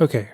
Okay,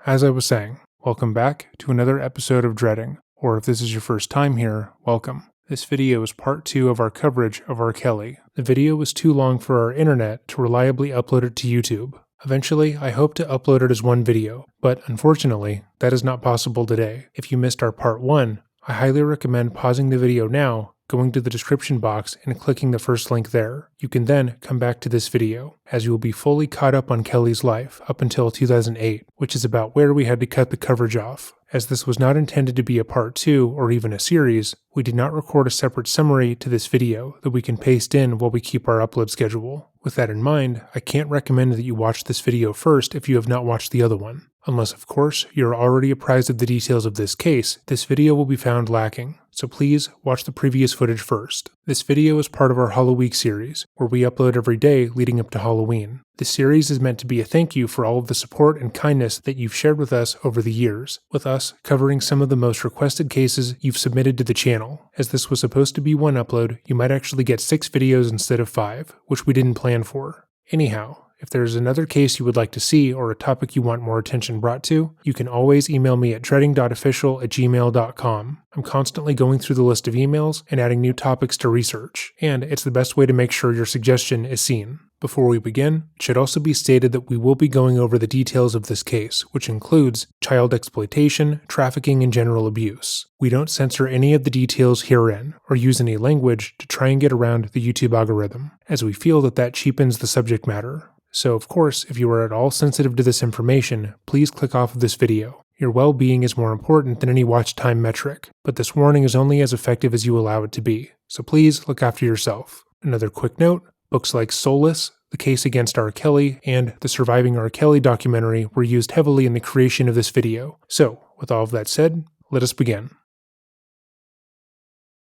as I was saying, welcome back to another episode of Dreading, or if this is your first time here, welcome. This video is part 2 of our coverage of R. Kelly. The video was too long for our internet to reliably upload it to YouTube. Eventually, I hope to upload it as one video, but unfortunately, that is not possible today. If you missed our part 1, I highly recommend pausing the video now, going to the description box and clicking the first link there. You can then come back to this video, as you will be fully caught up on Kelly's life up until 2008, which is about where we had to cut the coverage off. As this was not intended to be a part 2 or even a series, we did not record a separate summary to this video that we can paste in while we keep our upload schedule. With that in mind, I can't recommend that you watch this video first if you have not watched the other one. Unless, of course, you are already apprised of the details of this case, this video will be found lacking. So please watch the previous footage first. This video is part of our Halloween series, where we upload every day leading up to Halloween. This series is meant to be a thank you for all of the support and kindness that you've shared with us over the years, with us covering some of the most requested cases you've submitted to the channel. As this was supposed to be one upload, you might actually get 6 videos instead of 5, which we didn't plan for. Anyhow, if there's another case you would like to see or a topic you want more attention brought to, you can always email me at dreading.official@gmail.com. I'm constantly going through the list of emails and adding new topics to research, and it's the best way to make sure your suggestion is seen. Before we begin, it should also be stated that we will be going over the details of this case, which includes child exploitation, trafficking, and general abuse. We don't censor any of the details herein, or use any language to try and get around the YouTube algorithm, as we feel that cheapens the subject matter. So of course, if you are at all sensitive to this information, please click off of this video. Your well-being is more important than any watch time metric, but this warning is only as effective as you allow it to be, so please look after yourself. Another quick note, books like Soulless, The Case Against R. Kelly, and the Surviving R. Kelly documentary were used heavily in the creation of this video. So, with all of that said, let us begin.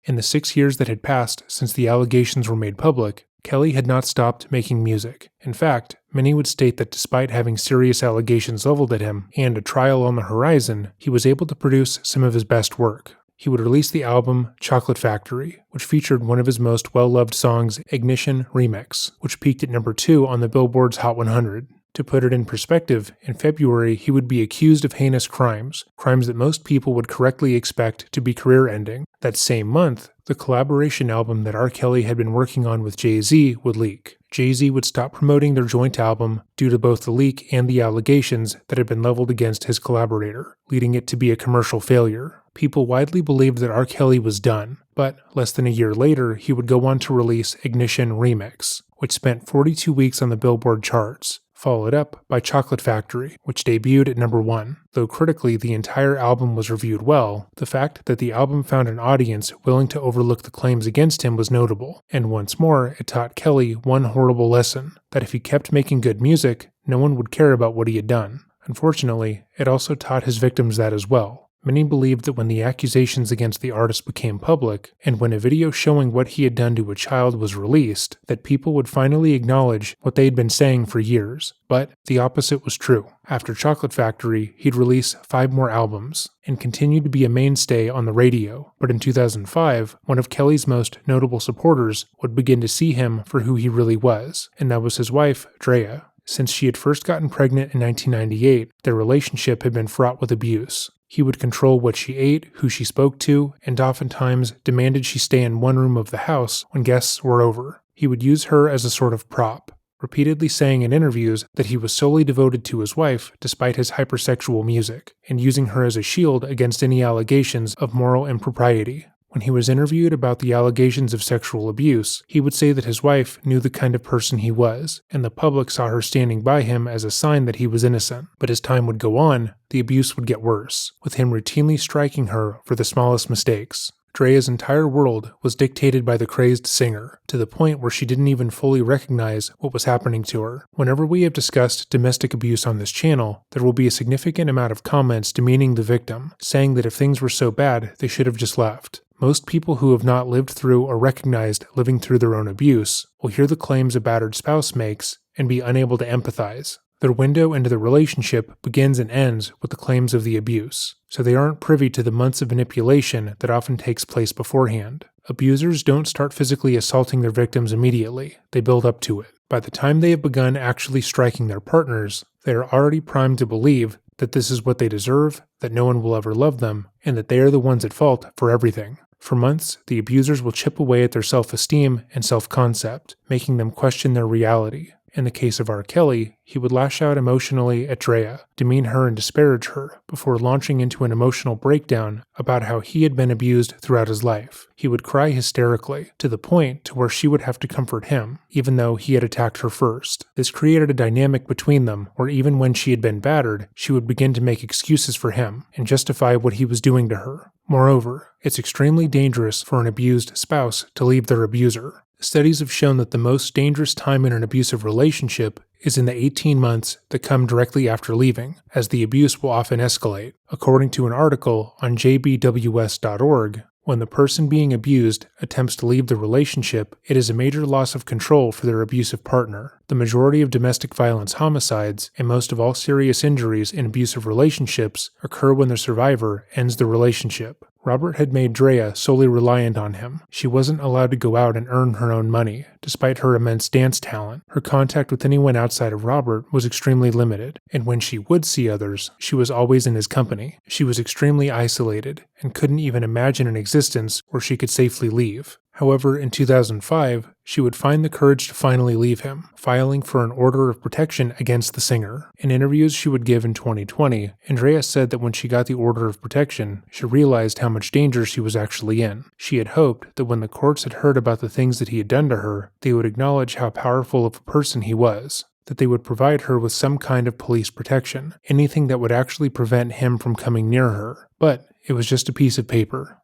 In the 6 years that had passed since the allegations were made public, Kelly had not stopped making music. In fact, many would state that despite having serious allegations leveled at him and a trial on the horizon, he was able to produce some of his best work. He would release the album Chocolate Factory, which featured one of his most well-loved songs, Ignition Remix, which peaked at number 2 on the Billboard's Hot 100. To put it in perspective, in February he would be accused of heinous crimes that most people would correctly expect to be career-ending. That same month, the collaboration album that R. Kelly had been working on with Jay-Z would leak. Jay-Z would stop promoting their joint album due to both the leak and the allegations that had been leveled against his collaborator, leading it to be a commercial failure. People widely believed that R. Kelly was done, but less than a year later, he would go on to release Ignition Remix, which spent 42 weeks on the Billboard charts, followed up by Chocolate Factory, which debuted at number 1. Though critically the entire album was reviewed well, the fact that the album found an audience willing to overlook the claims against him was notable, and once more it taught Kelly one horrible lesson, that if he kept making good music, no one would care about what he had done. Unfortunately, it also taught his victims that as well. Many believed that when the accusations against the artist became public, and when a video showing what he had done to a child was released, that people would finally acknowledge what they had been saying for years. But the opposite was true. After Chocolate Factory, he'd release 5 more albums, and continued to be a mainstay on the radio. But in 2005, one of Kelly's most notable supporters would begin to see him for who he really was, and that was his wife, Drea. Since she had first gotten pregnant in 1998, their relationship had been fraught with abuse. He would control what she ate, who she spoke to, and oftentimes demanded she stay in one room of the house when guests were over. He would use her as a sort of prop, repeatedly saying in interviews that he was solely devoted to his wife despite his hypersexual music, and using her as a shield against any allegations of moral impropriety. When he was interviewed about the allegations of sexual abuse, he would say that his wife knew the kind of person he was, and the public saw her standing by him as a sign that he was innocent. But as time would go on, the abuse would get worse, with him routinely striking her for the smallest mistakes. Drea's entire world was dictated by the crazed singer, to the point where she didn't even fully recognize what was happening to her. Whenever we have discussed domestic abuse on this channel, there will be a significant amount of comments demeaning the victim, saying that if things were so bad, they should have just left. Most people who have not lived through or recognized living through their own abuse will hear the claims a battered spouse makes and be unable to empathize. Their window into the relationship begins and ends with the claims of the abuse, so they aren't privy to the months of manipulation that often takes place beforehand. Abusers don't start physically assaulting their victims immediately, they build up to it. By the time they have begun actually striking their partners, They are already primed to believe that this is what they deserve, that no one will ever love them, and that they are the ones at fault for everything. For months, the abusers will chip away at their self-esteem and self-concept, making them question their reality. In the case of R. Kelly, he would lash out emotionally at Drea, demean her and disparage her, before launching into an emotional breakdown about how he had been abused throughout his life. He would cry hysterically, to the point to where she would have to comfort him, even though he had attacked her first. This created a dynamic between them where even when she had been battered, she would begin to make excuses for him and justify what he was doing to her. Moreover, it's extremely dangerous for an abused spouse to leave their abuser. Studies have shown that the most dangerous time in an abusive relationship is in the 18 months that come directly after leaving, as the abuse will often escalate. According to an article on jbws.org, when the person being abused attempts to leave the relationship, it is a major loss of control for their abusive partner. The majority of domestic violence homicides and most of all serious injuries in abusive relationships occur when the survivor ends the relationship. Robert had made Drea solely reliant on him. She wasn't allowed to go out and earn her own money, despite her immense dance talent. Her contact with anyone outside of Robert was extremely limited, and when she would see others, she was always in his company. She was extremely isolated, and couldn't even imagine an existence where she could safely leave. However, in 2005, she would find the courage to finally leave him, filing for an order of protection against the singer. In interviews she would give in 2020, Andrea said that when she got the order of protection, she realized how much danger she was actually in. She had hoped that when the courts had heard about the things that he had done to her, they would acknowledge how powerful of a person he was, that they would provide her with some kind of police protection, anything that would actually prevent him from coming near her. But it was just a piece of paper.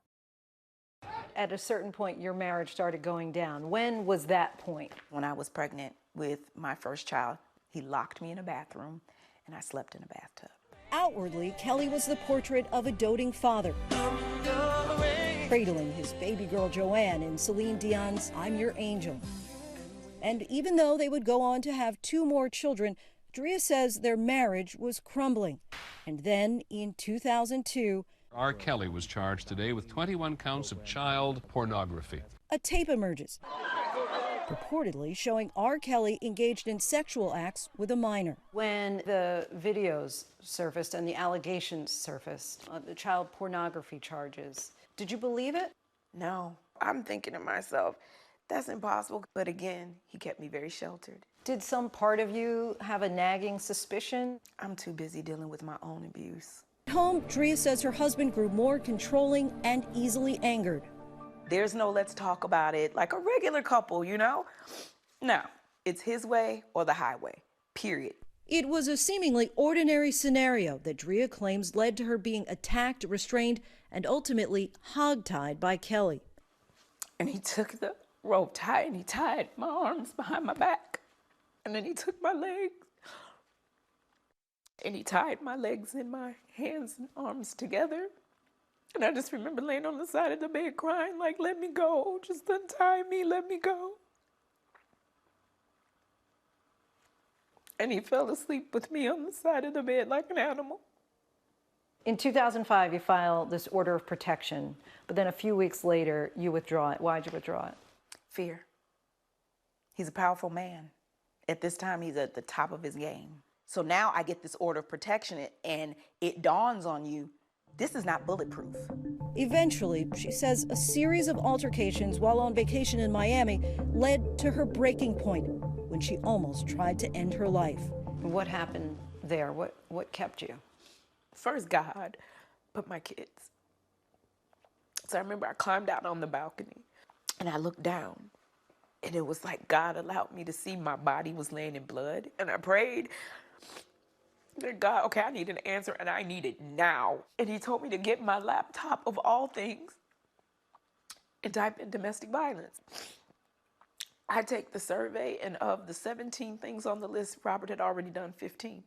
At a certain point, your marriage started going down. When was that point? When I was pregnant with my first child, he locked me in a bathroom and I slept in a bathtub. Outwardly, Kelly was the portrait of a doting father, cradling his baby girl Joanne in Celine Dion's I'm Your Angel. And even though they would go on to have 2 more children, Drea says their marriage was crumbling. And then in 2002, R. Kelly was charged today with 21 counts of child pornography. a tape emerges, purportedly showing R. Kelly engaged in sexual acts with a minor. When the videos surfaced and the allegations surfaced, the child pornography charges, did you believe it? No, I'm thinking to myself, that's impossible. But again, he kept me very sheltered. Did some part of you have a nagging suspicion? I'm too busy dealing with my own abuse. At home, Drea says her husband grew more controlling and easily angered. There's no let's talk about it like a regular couple, you know? No, it's his way or the highway, period. It was a seemingly ordinary scenario that Drea claims led to her being attacked, restrained, and ultimately hogtied by Kelly. And he took the rope tight and he tied my arms behind my back. And then he took my legs and he tied my legs and my hands and arms together. And I just remember laying on the side of the bed crying, like, let me go, just untie me, let me go. And he fell asleep with me on the side of the bed like an animal. In 2005, you filed this order of protection, but then a few weeks later, you withdraw it. Why'd you withdraw it? Fear. He's a powerful man. At this time, he's at the top of his game. So now I get this order of protection and it dawns on you, this is not bulletproof. Eventually, she says a series of altercations while on vacation in Miami led to her breaking point when she almost tried to end her life. What happened there? What kept you? First, God, but my kids. So I remember I climbed out on the balcony and I looked down and it was like God allowed me to see my body was laying in blood. And I prayed that God, okay, I need an answer and I need it now. And he told me to get my laptop of all things and type in domestic violence. I take the survey and of the 17 things on the list, Robert had already done 15.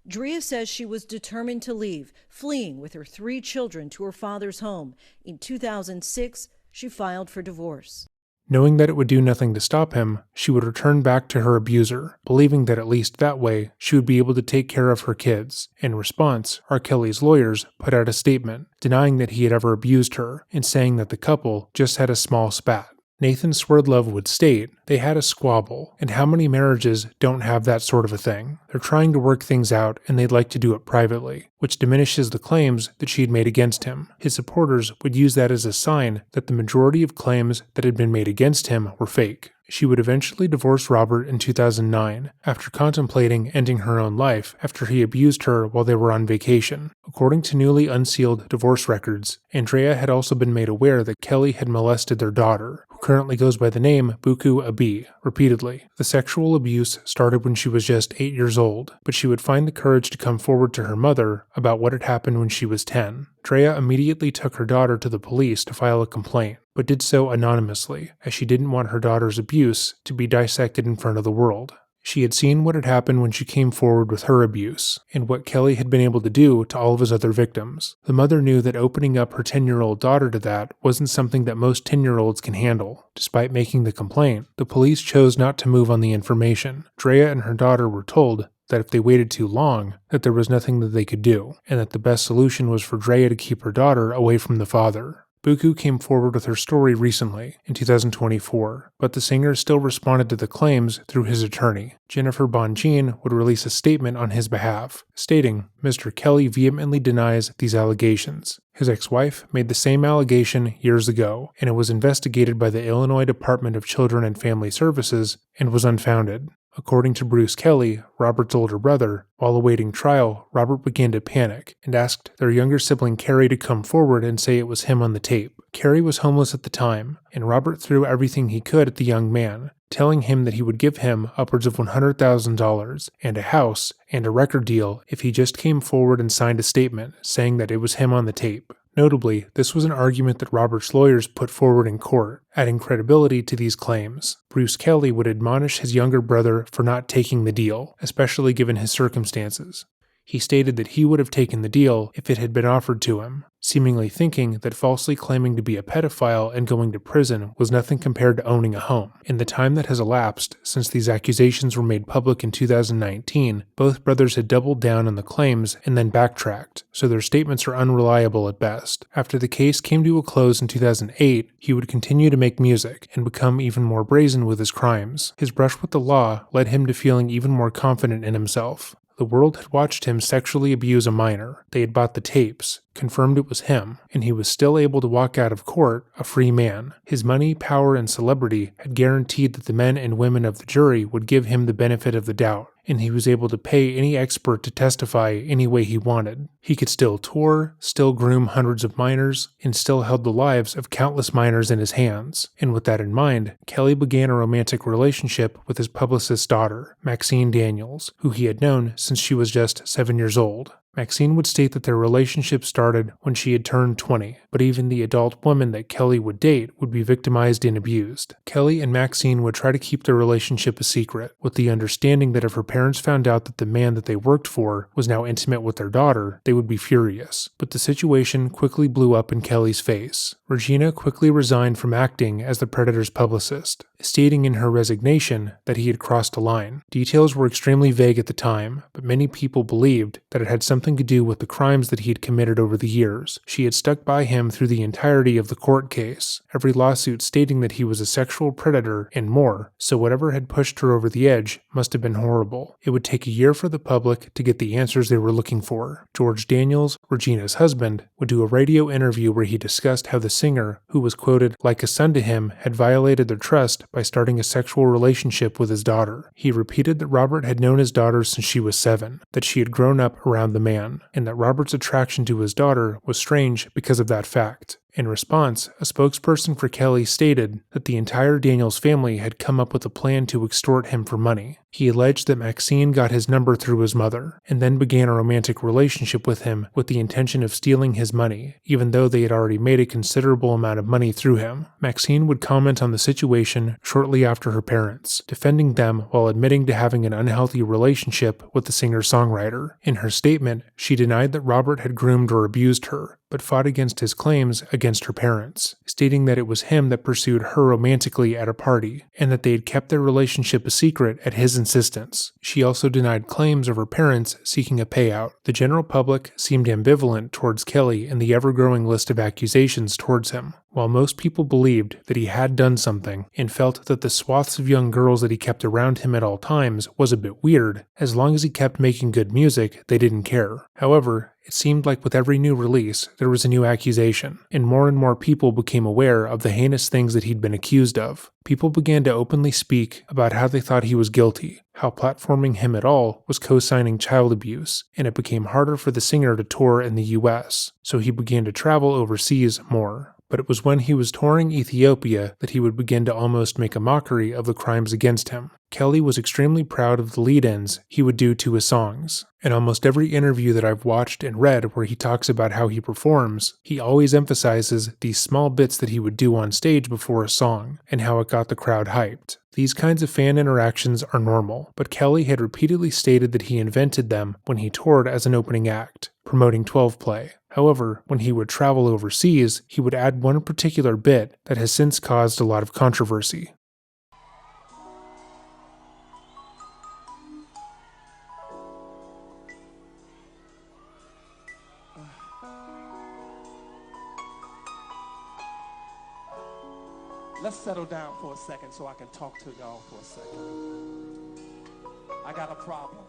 Drea says she was determined to leave, fleeing with her 3 children to her father's home. In 2006, she filed for divorce. Knowing that it would do nothing to stop him, she would return back to her abuser, believing that at least that way she would be able to take care of her kids. In response, R. Kelly's lawyers put out a statement denying that he had ever abused her and saying that the couple just had a small spat. Nathan Swerdlove would state they had a squabble, and how many marriages don't have that sort of a thing? They're trying to work things out and they'd like to do it privately, which diminishes the claims that she'd made against him. His supporters would use that as a sign that the majority of claims that had been made against him were fake. She would eventually divorce Robert in 2009 after contemplating ending her own life after he abused her while they were on vacation. According to newly unsealed divorce records, Andrea had also been made aware that Kelly had molested their daughter, who currently goes by the name Buku Abi, repeatedly. The sexual abuse started when she was just 8 years old, but she would find the courage to come forward to her mother about what had happened when she was 10. Drea immediately took her daughter to the police to file a complaint, but did so anonymously, as she didn't want her daughter's abuse to be dissected in front of the world. She had seen what had happened when she came forward with her abuse, and what Kelly had been able to do to all of his other victims. The mother knew that opening up her 10-year-old daughter to that wasn't something that most 10-year-olds can handle. Despite making the complaint, the police chose not to move on the information. Drea and her daughter were told that if they waited too long, that there was nothing that they could do, and that the best solution was for Drea to keep her daughter away from the father. Buku came forward with her story recently, in 2024, but the singer still responded to the claims through his attorney. Jennifer Bonjean would release a statement on his behalf, stating, "Mr. Kelly vehemently denies these allegations. His ex-wife made the same allegation years ago, and it was investigated by the Illinois Department of Children and Family Services and was unfounded." According to Bruce Kelly, Robert's older brother, while awaiting trial, Robert began to panic and asked their younger sibling Carrie to come forward and say it was him on the tape. Carrie was homeless at the time, and Robert threw everything he could at the young man, telling him that he would give him upwards of $100,000 and a house and a record deal if he just came forward and signed a statement saying that it was him on the tape. Notably, this was an argument that Robert's lawyers put forward in court, adding credibility to these claims. Bruce Kelly would admonish his younger brother for not taking the deal, especially given his circumstances. He stated that he would have taken the deal if it had been offered to him, seemingly thinking that falsely claiming to be a pedophile and going to prison was nothing compared to owning a home. In the time that has elapsed since these accusations were made public in 2019, both brothers had doubled down on the claims and then backtracked, so their statements are unreliable at best. After the case came to a close in 2008, he would continue to make music and become even more brazen with his crimes. His brush with the law led him to feeling even more confident in himself. The world had watched him sexually abuse a minor. They had bought the tapes, confirmed it was him, and he was still able to walk out of court a free man. His money, power, and celebrity had guaranteed that the men and women of the jury would give him the benefit of the doubt, and he was able to pay any expert to testify any way he wanted. He could still tour, still groom hundreds of minors, and still held the lives of countless minors in his hands. And with that in mind, Kelly began a romantic relationship with his publicist's daughter, Maxine Daniels, who he had known since she was just 7 years old. Maxine would state that their relationship started when she had turned 20, but even the adult woman that Kelly would date would be victimized and abused. Kelly and Maxine would try to keep their relationship a secret, with the understanding that if her parents found out that the man that they worked for was now intimate with their daughter, they would be furious. But the situation quickly blew up in Kelly's face. Regina quickly resigned from acting as the Predator's publicist, stating in her resignation that he had crossed a line. Details were extremely vague at the time, but many people believed that it had something to do with the crimes that he had committed over the years. She had stuck by him through the entirety of the court case, every lawsuit stating that he was a sexual predator and more, so whatever had pushed her over the edge must have been horrible. It would take a year for the public to get the answers they were looking for. George Daniels, Regina's husband, would do a radio interview where he discussed how the singer, who was quoted like a son to him, had violated their trust by starting a sexual relationship with his daughter. He repeated that Robert had known his daughter since she was 7, that she had grown up around the man, and that Robert's attraction to his daughter was strange because of that fact. In response, a spokesperson for Kelly stated that the entire Daniels family had come up with a plan to extort him for money. He alleged that Maxine got his number through his mother, and then began a romantic relationship with him with the intention of stealing his money, even though they had already made a considerable amount of money through him. Maxine would comment on the situation shortly after her parents, defending them while admitting to having an unhealthy relationship with the singer-songwriter. In her statement, she denied that Robert had groomed or abused her, but fought against his claims against her parents, stating that it was him that pursued her romantically at a party, and that they had kept their relationship a secret at his insistence. She also denied claims of her parents seeking a payout. The general public seemed ambivalent towards Kelly and the ever-growing list of accusations towards him. While most people believed that he had done something and felt that the swaths of young girls that he kept around him at all times was a bit weird, as long as he kept making good music, they didn't care. However, it seemed like with every new release, there was a new accusation, and more people became aware of the heinous things that he'd been accused of. People began to openly speak about how they thought he was guilty, how platforming him at all was co-signing child abuse, and it became harder for the singer to tour in the US, so he began to travel overseas more. But it was when he was touring Ethiopia that he would begin to almost make a mockery of the crimes against him. Kelly was extremely proud of the lead-ins he would do to his songs. In almost every interview that I've watched and read where he talks about how he performs, he always emphasizes these small bits that he would do on stage before a song, and how it got the crowd hyped. These kinds of fan interactions are normal, but Kelly had repeatedly stated that he invented them when he toured as an opening act, promoting 12 Play. However, when he would travel overseas, he would add one particular bit that has since caused a lot of controversy. Let's settle down for a second so I can talk to y'all for a second. I got a problem.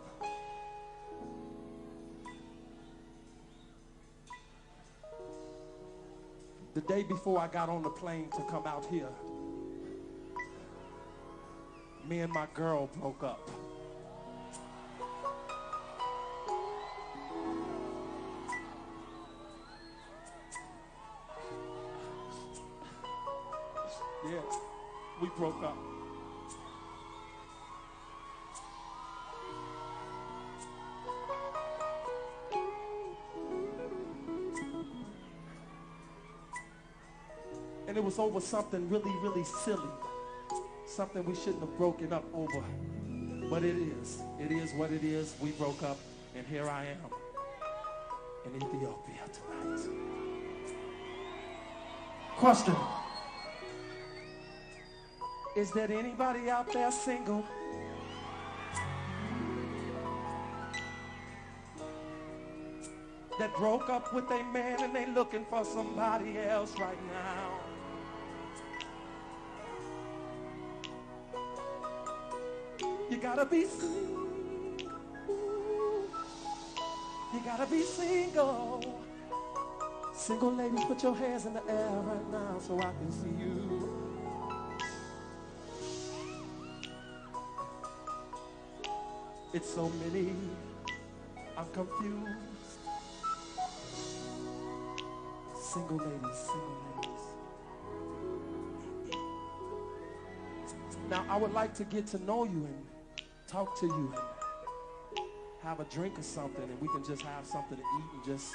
The day before I got on the plane to come out here, me and my girl broke up. Yeah, we broke up. And it was over something really silly. Something we shouldn't have broken up over. But it is. It is what it is. We broke up, and here I am in Ethiopia tonight. Question. Is there anybody out there single? That broke up with a man and they looking for somebody else right now? You gotta be single. You gotta be single. Single ladies, put your hands in the air right now so I can see you. It's so many, I'm confused. Single ladies, single ladies. Now, I would like to get to know you and talk to you and have a drink or something, and we can just have something to eat and just...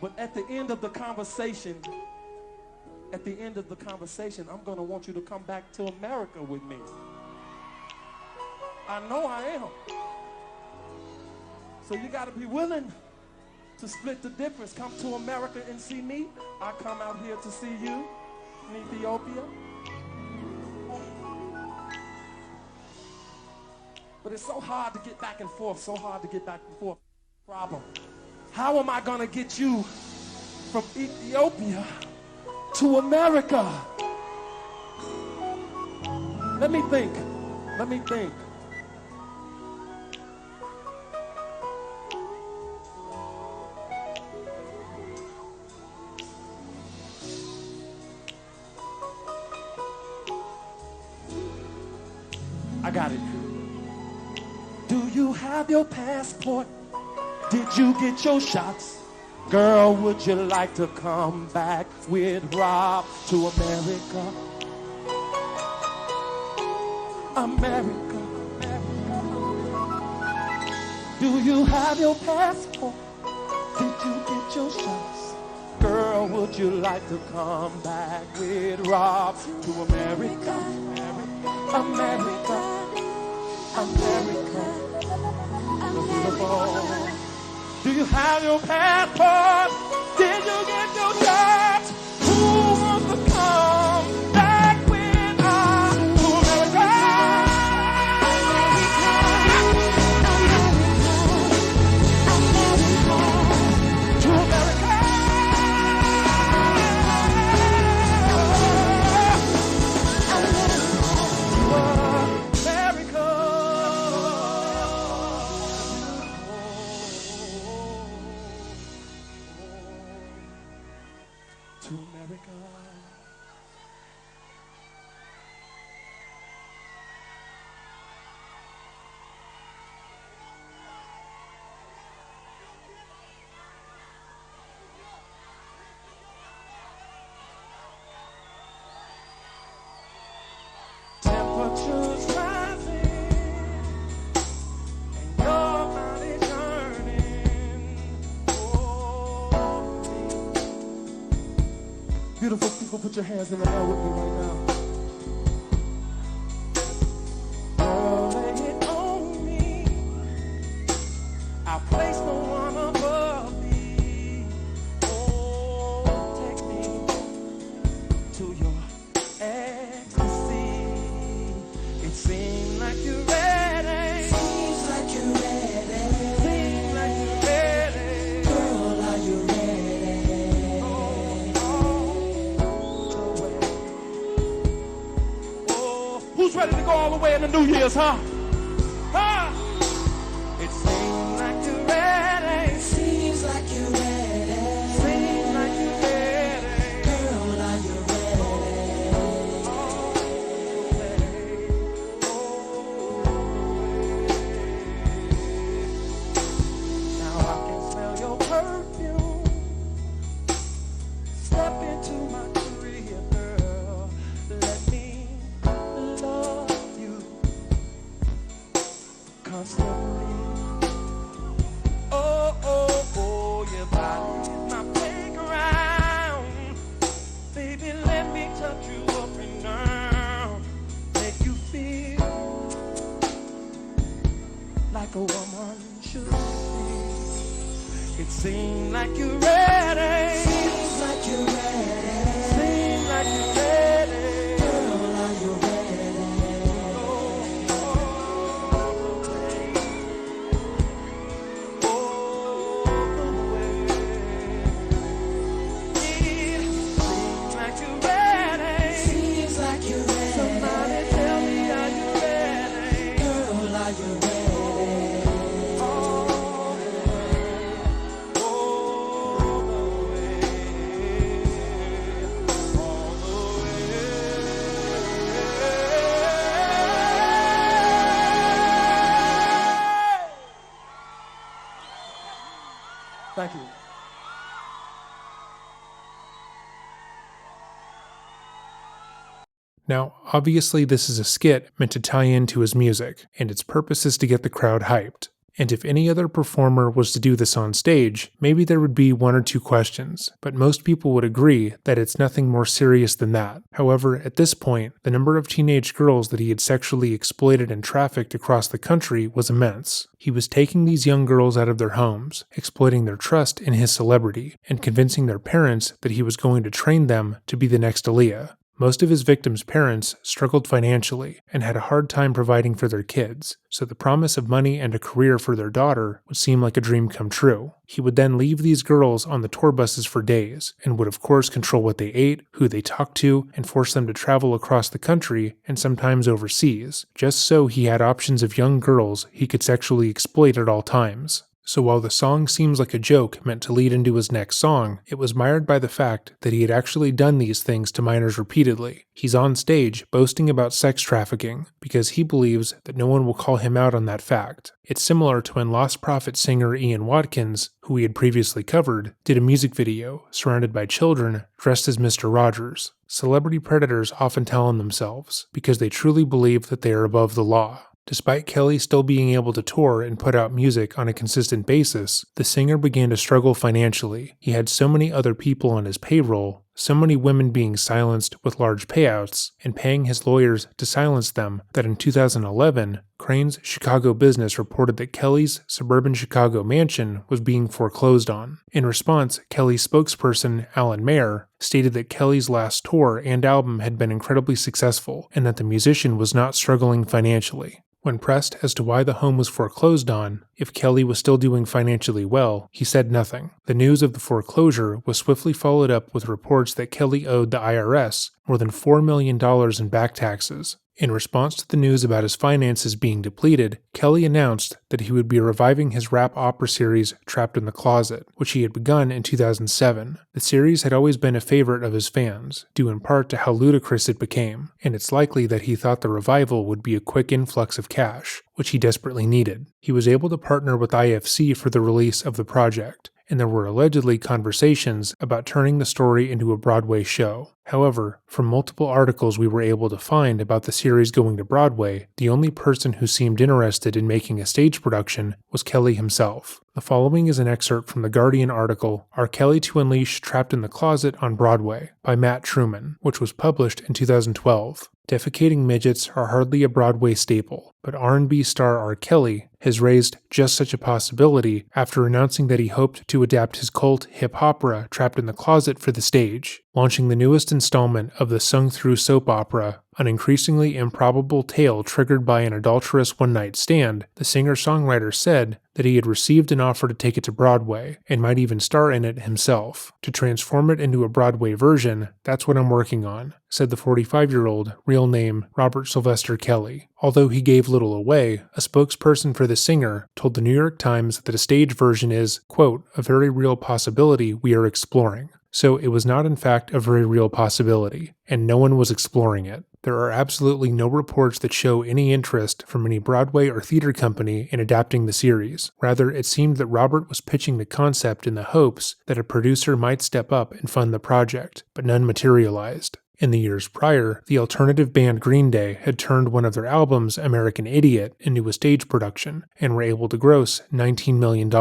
But at the end of the conversation, I'm gonna want you to come back to America with me. I know I am. So you gotta be willing to split the difference. Come to America and see me. I come out here to see you in Ethiopia. But it's so hard to get back and forth, Problem. How am I gonna get you from Ethiopia to America? Let me think. I got it. Do you have your passport? Did you get your shots? Girl, would you like to come back with Rob to America? America. Do you have your passport? Did you get your shots? Girl, would you like to come back with Rob to America? America. Beautiful. Do you have your passport? Did you get your shots? Who wants to come back with us to America? To America. to America. Temperatures rising and your body's yearning for me. Beautiful people, put your hands in the air with me right now. Girl, lay it on me. I place no one above thee. Oh, take me to your ecstasy. It seems like you're ready. Seems like you're ready. Seems like you're ready. Girl, are you ready? Oh, who's ready to go all the way in the New Year's, huh? Huh? It seems like you're ready. Seems like you're ready. Seems like you're ready. Girl, are you ready? Now I can smell your perfume. Step into my crib, girl. Let me love you constantly. Oh, oh, oh, your body is my playground. Baby, let me touch you up and down. Make you feel like a woman should feel. It seems like you're ready. Seems like you're ready. Seems like you're ready. Girl, are you ready? Seems like you're ready. Seems like you're ready. Somebody tell me, are you ready? Girl, are you ready? Thank you. Now, obviously this is a skit meant to tie into his music, and its purpose is to get the crowd hyped. And if any other performer was to do this on stage, maybe there would be one or two questions, but most people would agree that it's nothing more serious than that. However, at this point, the number of teenage girls that he had sexually exploited and trafficked across the country was immense. He was taking these young girls out of their homes, exploiting their trust in his celebrity, and convincing their parents that he was going to train them to be the next Aaliyah. Most of his victims' parents struggled financially and had a hard time providing for their kids, so the promise of money and a career for their daughter would seem like a dream come true. He would then leave these girls on the tour buses for days, and would of course control what they ate, who they talked to, and force them to travel across the country and sometimes overseas, just so he had options of young girls he could sexually exploit at all times. So while the song seems like a joke meant to lead into his next song, it was mired by the fact that he had actually done these things to minors repeatedly. He's on stage boasting about sex trafficking because he believes that no one will call him out on that fact. It's similar to when Lost Prophet singer Ian Watkins, who we had previously covered, did a music video surrounded by children dressed as Mr. Rogers. Celebrity predators often tell on themselves because they truly believe that they are above the law. Despite Kelly still being able to tour and put out music on a consistent basis, the singer began to struggle financially. He had so many other people on his payroll, so many women being silenced with large payouts, and paying his lawyers to silence them, that in 2011, Crane's Chicago Business reported that Kelly's suburban Chicago mansion was being foreclosed on. In response, Kelly's spokesperson, Alan Mayer, stated that Kelly's last tour and album had been incredibly successful, and that the musician was not struggling financially. When pressed as to why the home was foreclosed on, if Kelly was still doing financially well, he said nothing. The news of the foreclosure was swiftly followed up with reports that Kelly owed the IRS more than $4 million in back taxes. In response to the news about his finances being depleted, Kelly announced that he would be reviving his rap opera series Trapped in the Closet, which he had begun in 2007. The series had always been a favorite of his fans, due in part to how ludicrous it became, and it's likely that he thought the revival would be a quick influx of cash, which he desperately needed. He was able to partner with IFC for the release of the project, and there were allegedly conversations about turning the story into a Broadway show. However, from multiple articles we were able to find about the series going to Broadway, the only person who seemed interested in making a stage production was Kelly himself. The following is an excerpt from the Guardian article, "R. Kelly to Unleash Trapped in the Closet on Broadway," by Matt Truman, which was published in 2012. Defecating midgets are hardly a Broadway staple, but R&B star R. Kelly has raised just such a possibility after announcing that he hoped to adapt his cult hip opera Trapped in the Closet for the stage, launching the newest installment of the sung-through soap opera, an increasingly improbable tale triggered by an adulterous one-night stand. The singer-songwriter said that he had received an offer to take it to Broadway, and might even star in it himself. To transform it into a Broadway version, that's what I'm working on, said the 45-year-old, real name Robert Sylvester Kelly. Although he gave little away, a spokesperson for the singer told the New York Times that a stage version is, quote, "a very real possibility we are exploring." So it was not in fact a very real possibility, and no one was exploring it. There are absolutely no reports that show any interest from any Broadway or theater company in adapting the series. Rather, it seemed that Robert was pitching the concept in the hopes that a producer might step up and fund the project, but none materialized. In the years prior, the alternative band Green Day had turned one of their albums, American Idiot, into a stage production, and were able to gross $19 million.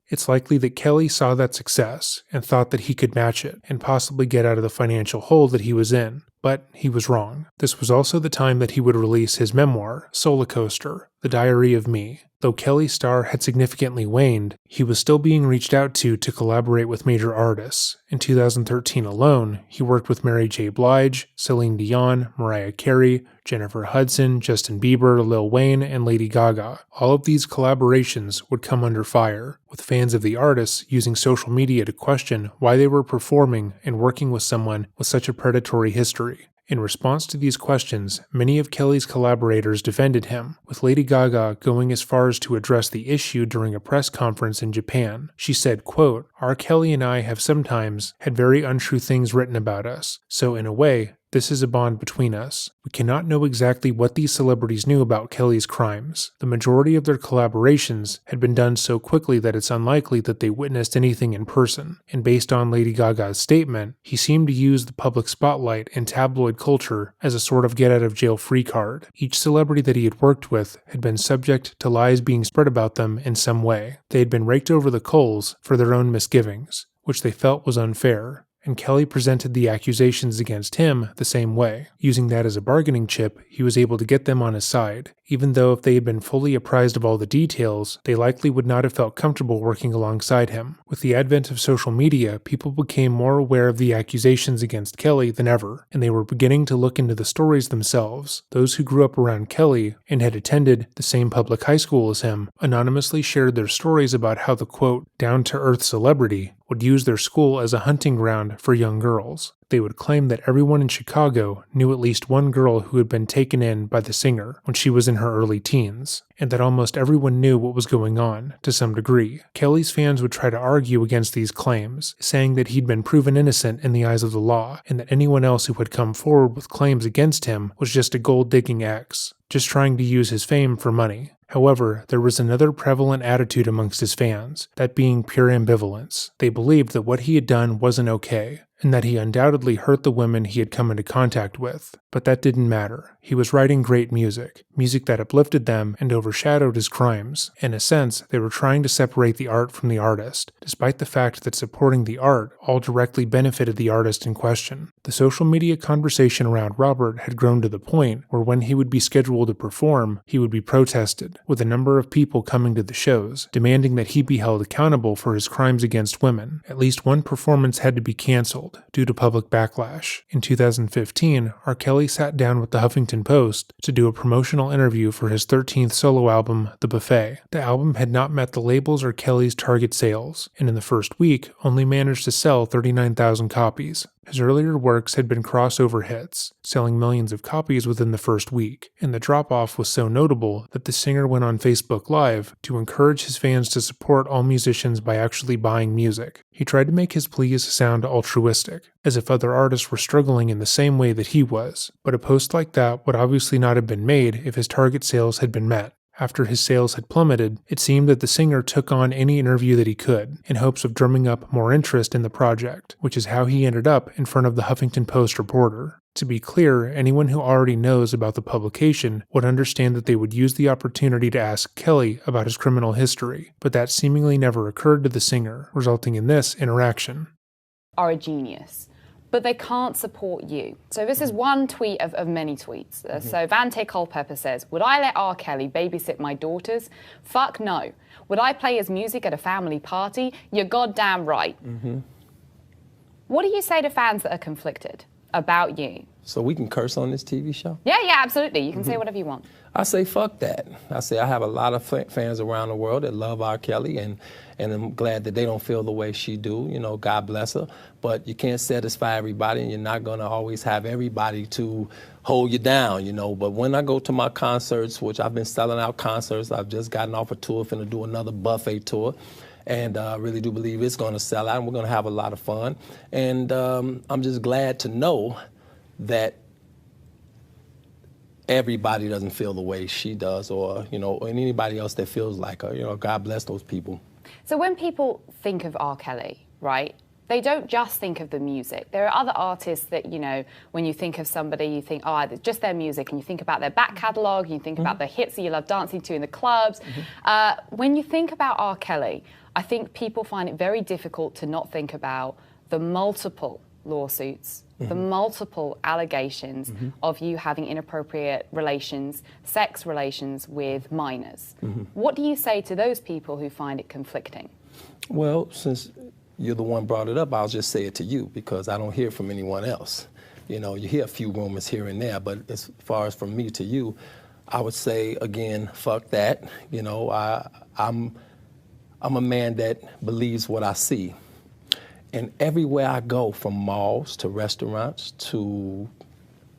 It's likely that Kelly saw that success and thought that he could match it and possibly get out of the financial hole that he was in. But he was wrong. This was also the time that he would release his memoir, Solarcoaster, The Diary of Me. Though Kelly's star had significantly waned, he was still being reached out to collaborate with major artists. In 2013 alone, he worked with Mary J. Blige, Celine Dion, Mariah Carey, Jennifer Hudson, Justin Bieber, Lil Wayne, and Lady Gaga. All of these collaborations would come under fire, with fans of the artists using social media to question why they were performing and working with someone with such a predatory history. In response to these questions, many of Kelly's collaborators defended him, with Lady Gaga going as far as to address the issue during a press conference in Japan. She said, quote, "R. Kelly and I have sometimes had very untrue things written about us, so in a way, this is a bond between us. We cannot know exactly what these celebrities knew about Kelly's crimes. The majority of their collaborations had been done so quickly that it's unlikely that they witnessed anything in person, and based on Lady Gaga's statement, he seemed to use the public spotlight and tabloid culture as a sort of get-out-of-jail-free card. Each celebrity that he had worked with had been subject to lies being spread about them in some way. They had been raked over the coals for their own misgivings, which they felt was unfair. And Kelly presented the accusations against him the same way. Using that as a bargaining chip, he was able to get them on his side. Even though if they had been fully apprised of all the details, they likely would not have felt comfortable working alongside him. With the advent of social media, people became more aware of the accusations against Kelly than ever, and they were beginning to look into the stories themselves. Those who grew up around Kelly and had attended the same public high school as him anonymously shared their stories about how the, quote, down-to-earth celebrity would use their school as a hunting ground for young girls. They would claim that everyone in Chicago knew at least one girl who had been taken in by the singer when she was in her early teens, and that almost everyone knew what was going on, to some degree. Kelly's fans would try to argue against these claims, saying that he'd been proven innocent in the eyes of the law, and that anyone else who had come forward with claims against him was just a gold-digging ex, just trying to use his fame for money. However, there was another prevalent attitude amongst his fans, that being pure ambivalence. They believed that what he had done wasn't okay, and that he undoubtedly hurt the women he had come into contact with. But that didn't matter. He was writing great music that uplifted them and overshadowed his crimes. In a sense, they were trying to separate the art from the artist, despite the fact that supporting the art all directly benefited the artist in question. The social media conversation around Robert had grown to the point where when he would be scheduled to perform, he would be protested, with a number of people coming to the shows, demanding that he be held accountable for his crimes against women. At least one performance had to be canceled due to public backlash. In 2015, R. Kelly sat down with the Huffington Post to do a promotional interview for his 13th solo album, The Buffet. The album had not met the label's or Kelly's target sales, and in the first week only managed to sell 39,000 copies. His earlier works had been crossover hits, selling millions of copies within the first week, and the drop-off was so notable that the singer went on Facebook Live to encourage his fans to support all musicians by actually buying music. He tried to make his pleas sound altruistic, as if other artists were struggling in the same way that he was, but a post like that would obviously not have been made if his target sales had been met. After his sales had plummeted, it seemed that the singer took on any interview that he could, in hopes of drumming up more interest in the project, which is how he ended up in front of the Huffington Post reporter. To be clear, anyone who already knows about the publication would understand that they would use the opportunity to ask Kelly about his criminal history, but that seemingly never occurred to the singer, resulting in this interaction. Are a genius, but they can't support you. So this is one tweet of many tweets. So Vante Culpepper says, would I let R. Kelly babysit my daughters? Fuck no. Would I play his music at a family party? You're goddamn right. What do you say to fans that are conflicted about you? So we can curse on this TV show? Yeah, absolutely. You can say whatever you want. I say fuck that. I say I have a lot of fans around the world that love R. Kelly, and I'm glad that they don't feel the way she do. You know, God bless her. But you can't satisfy everybody, and you're not going to always have everybody to hold you down, you know. But when I go to my concerts, which I've been selling out concerts, I've just gotten off a tour, finna do another buffet tour. And I really do believe it's going to sell out, and we're going to have a lot of fun. And I'm just glad to know that everybody doesn't feel the way she does, or, you know, or anybody else that feels like her. You know, God bless those people. So when people think of R. Kelly, right, they don't just think of the music. There are other artists that, you know, when you think of somebody, you think, oh, it's just their music, and you think about their back catalogue, you think about the hits that you love dancing to in the clubs. When you think about R. Kelly, I think people find it very difficult to not think about the multiple lawsuits, the multiple allegations of you having inappropriate relations, sex relations with minors. What do you say to those people who find it conflicting? Well, since you're the one brought it up, I'll just say it to you, because I don't hear from anyone else. You know, you hear a few rumors here and there, but as far as from me to you, I would say, again, fuck that. You know, I'm a man that believes what I see. And everywhere I go, from malls to restaurants to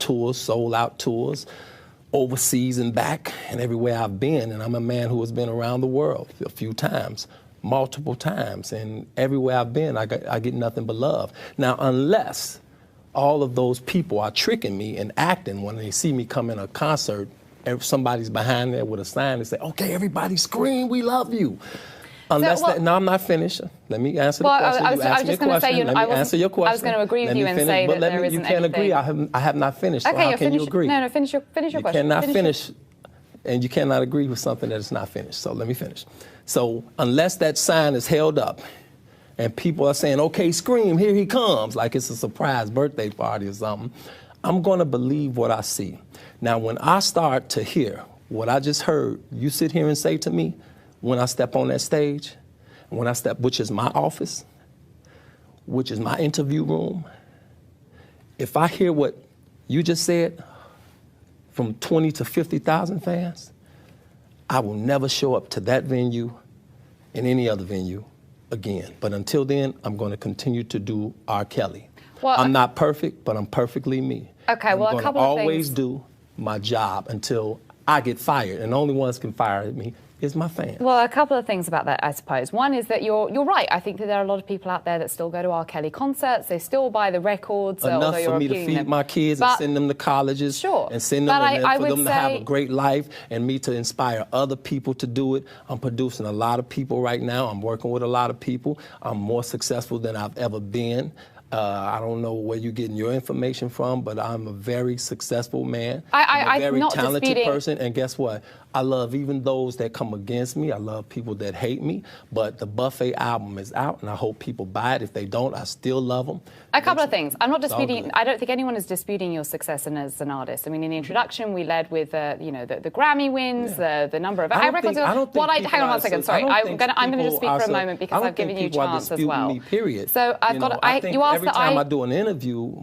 tours, sold-out tours, overseas and back, and everywhere I've been, and I'm a man who has been around the world a few times, multiple times, and everywhere I've been, I get nothing but love. Now, unless all of those people are tricking me and acting when they see me come in a concert, and somebody's behind there with a sign and say, okay, everybody scream, we love you. Unless no, I'm not finished. Let me answer the question. I was just going to say, Let me answer your question. I was going to agree with you and say that there isn't anything. You can't agree. I have not finished. Okay, so how can you agree? No, finish your question. You cannot finish, and you cannot agree with something that is not finished. So let me finish. So unless that sign is held up, and people are saying, okay, scream, here he comes, like it's a surprise birthday party or something, I'm going to believe what I see. Now, when I start to hear what I just heard you sit here and say to me, when I step on that stage, when I step, which is my office, which is my interview room, if I hear what you just said from 20 to 50,000 fans, I will never show up to that venue and any other venue again. But until then, I'm going to continue to do R. Kelly. Well, I'm not perfect, but I'm perfectly me. Okay, well, a couple of things. I'm always do my job until I get fired, and the only ones can fire me is my fans. Well, a couple of things about that, I suppose. One is that you're right. I think that there are a lot of people out there that still go to R. Kelly concerts. They still buy the records. Enough for me to feed my kids and send them to colleges. Sure. And send them for them to have a great life, and me to inspire other people to do it. I'm producing a lot of people right now. I'm working with a lot of people. I'm more successful than I've ever been. I don't know where you're getting your information from, but I'm a very successful man. I'm a very talented person, and guess what? I love even those that come against me. I love people that hate me, but the Buffet album is out, and I hope people buy it. If they don't, I still love them. A couple of things. I'm not disputing, I don't think anyone is disputing your success as an artist. I mean, in the introduction, we led with, you know, the Grammy wins, the number of records. Hang on one second, sorry. I'm going to just speak for a moment because I've given you a chance as well. Me, period. So I've got, you asked every time I do an interview,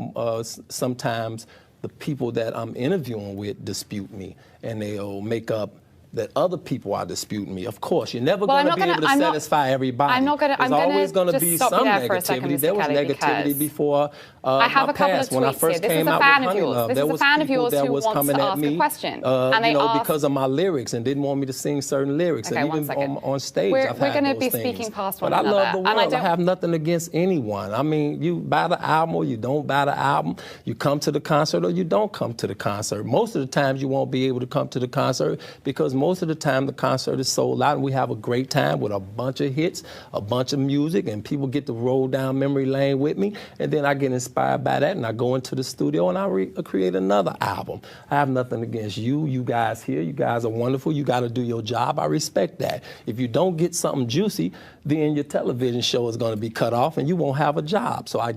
sometimes the people that I'm interviewing with dispute me, and they'll make up that other people are disputing me. Of course, you're never Well, going to be able to satisfy everybody. I'm not going to. There's always going to be some negativity. There was negativity before I have my a couple past of when I tweets first here. This came is a out fan with of Honey yours. Love. This There is a was fan of people yours that who was wants coming to at ask me, a question, and they you know, asked, because of my lyrics and didn't want me to sing certain lyrics. Okay, and one even second. on stage, We're I've had going to those be things. speaking past but one I another, love the and I world. I don't. have nothing against anyone. I mean, you buy the album or you don't buy the album. You come to the concert or you don't come to the concert. Most of the times you won't be able to come to the concert because most of the time the concert is sold out and we have a great time with a bunch of hits, a bunch of music, and people get to roll down memory lane with me. And then I get inspired by that and I go into the studio and I create another album. I have nothing against you guys here. You guys are wonderful. You got to do your job. I respect that. If you don't get something juicy, then your television show is going to be cut off and you won't have a job. So I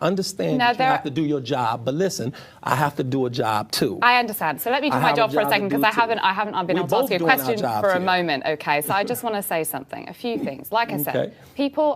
understand that you have to do your job, but listen, I have to do a job too. I understand. So let me do my job for a second because I haven't been able to ask you a question for a moment. Okay, so I just want to say something, a few things. Like I said, people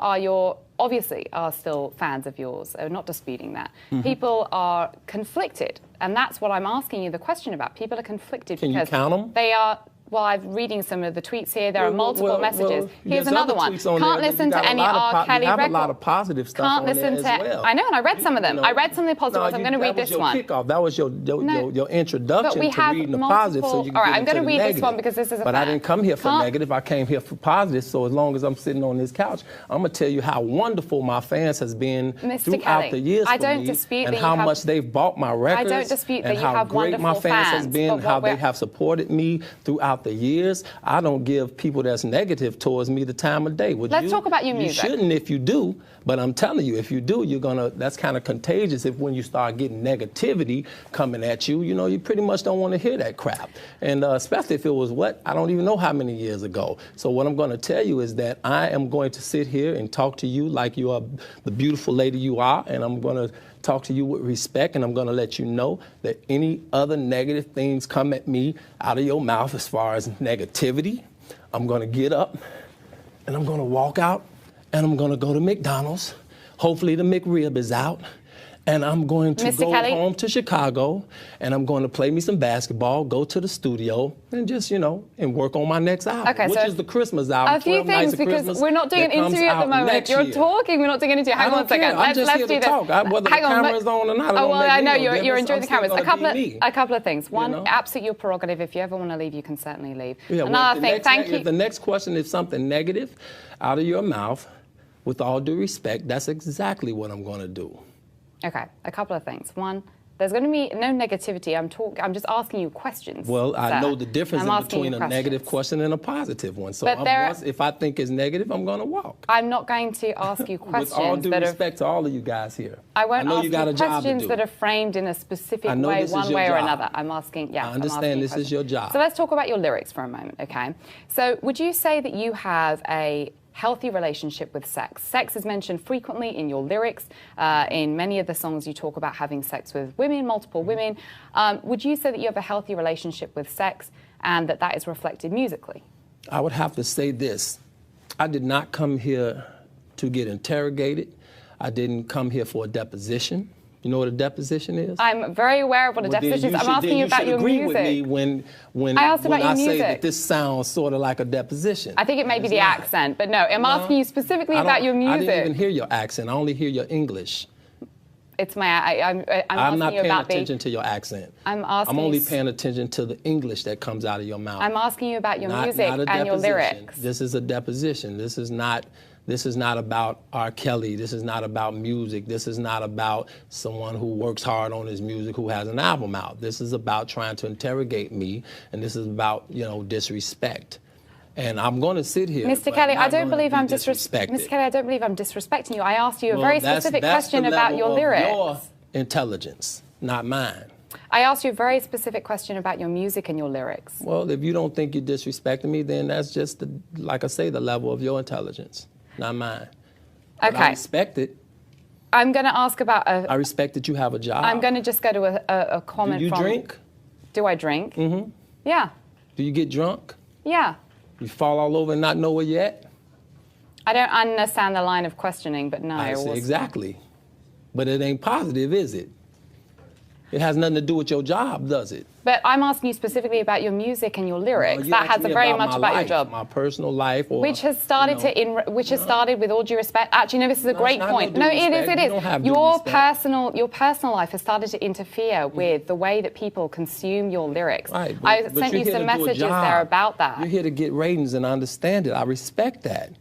obviously are still fans of yours. They're not disputing that. People are conflicted, and that's what I'm asking you the question about. People are conflicted because you count them? They are. Well, I'm reading some of the tweets here. There are multiple messages. Here's another one. Can't listen to any R. Kelly record. You have a lot of positive stuff Can't listen to. Well. I know, and I read some of them. I read some of the positive ones. I'm going to read this one. That was your introduction to reading the positive, so you can all right, get I'm going to read negative. this one because this is a But I didn't come here for negative. I came here for positive. So as long as I'm sitting on this couch, I'm going to tell you how wonderful my fans has been throughout the years for me, and how much they've bought my records. I don't dispute that and you have how great my wonderful fans has been, how they have supported me throughout the years. I don't give people that's negative towards me the time of day. Let's talk about your music. You shouldn't if you do, but I'm telling you, if you do, that's kind of contagious if when you start getting negativity coming at you, you pretty much don't want to hear that crap. And especially if it was I don't even know how many years ago. So what I'm going to tell you is that I am going to sit here and talk to you like you are the beautiful lady you are, and I'm going to talk to you with respect, and I'm going to let you know that any other negative things come at me out of your mouth as far as negativity, I'm going to get up and I'm going to walk out and I'm going to go to McDonald's. Hopefully the McRib is out. And I'm going to go home to Chicago, and I'm going to play me some basketball, go to the studio, and just, and work on my next album, which is the Christmas album. A few things, because we're not doing an interview at the moment. You're talking, we're not doing an interview. Hang on a second. Let's do this. Whether the camera's on or not, I know, you're enjoying the cameras. A couple of things. One, absolutely your prerogative. If you ever want to leave, you can certainly leave. Another thing, thank you. The next question is something negative out of your mouth, with all due respect, that's exactly what I'm going to do. Okay, a couple of things. One, there's going to be no negativity. I'm just asking you questions. Well, I know the difference between a negative question and a positive one. So if I think it's negative, I'm going to walk. I'm not going to ask you questions. With all due respect to all of you guys here. I won't ask you questions that are framed in a specific way, one way or another. I'm asking, I understand this is your job. So let's talk about your lyrics for a moment, okay? So would you say that you have a healthy relationship with sex? Sex is mentioned frequently in your lyrics. In many of the songs you talk about having sex with women, multiple women. Would you say that you have a healthy relationship with sex and that is reflected musically? I would have to say this. I did not come here to get interrogated. I didn't come here for a deposition. You know what a deposition is? I'm very aware of what a deposition is. I'm asking you about your music. With me when I say that this sounds sort of like a deposition. I think it may be the accent, but no, I'm asking you specifically about your music. I didn't even hear your accent. I only hear your English. It's I'm not paying attention to your accent. I'm only paying attention to the English that comes out of your mouth. I'm asking you about your music and your lyrics. This is a deposition. This is not about R. Kelly. This is not about music. This is not about someone who works hard on his music who has an album out. This is about trying to interrogate me, and this is about, disrespect. And I'm going to sit here. Mr. Kelly, I don't believe I'm disrespecting. Mr. Kelly, I don't believe I'm disrespecting you. I asked you a very specific question about your lyrics. Your intelligence, not mine. I asked you a very specific question about your music and your lyrics. Well, if you don't think you're disrespecting me, then that's just, like I say, the level of your intelligence. Not mine. But okay. I respect it. I'm going to ask about I respect that you have a job. I'm going to just go to a comment from... Do you drink? Do I drink? Mm-hmm. Yeah. Do you get drunk? Yeah. You fall all over and not know where you're at? I don't understand the line of questioning, but no. I see, exactly. But it ain't positive, is it? It has nothing to do with your job, does it? But I'm asking you specifically about your music and your lyrics. Well, you that asked has me very about much my about life, your job. my personal life, or, which has started has started with all due respect. Actually, no, this is a great it's not point. no No, due it is. respect. It You don't is. have due Your respect. personal life has started to interfere with the way that people consume your lyrics. Right, I but sent you're you here some to do a messages job. there about that. You're here to get ratings, and I understand it. I respect that.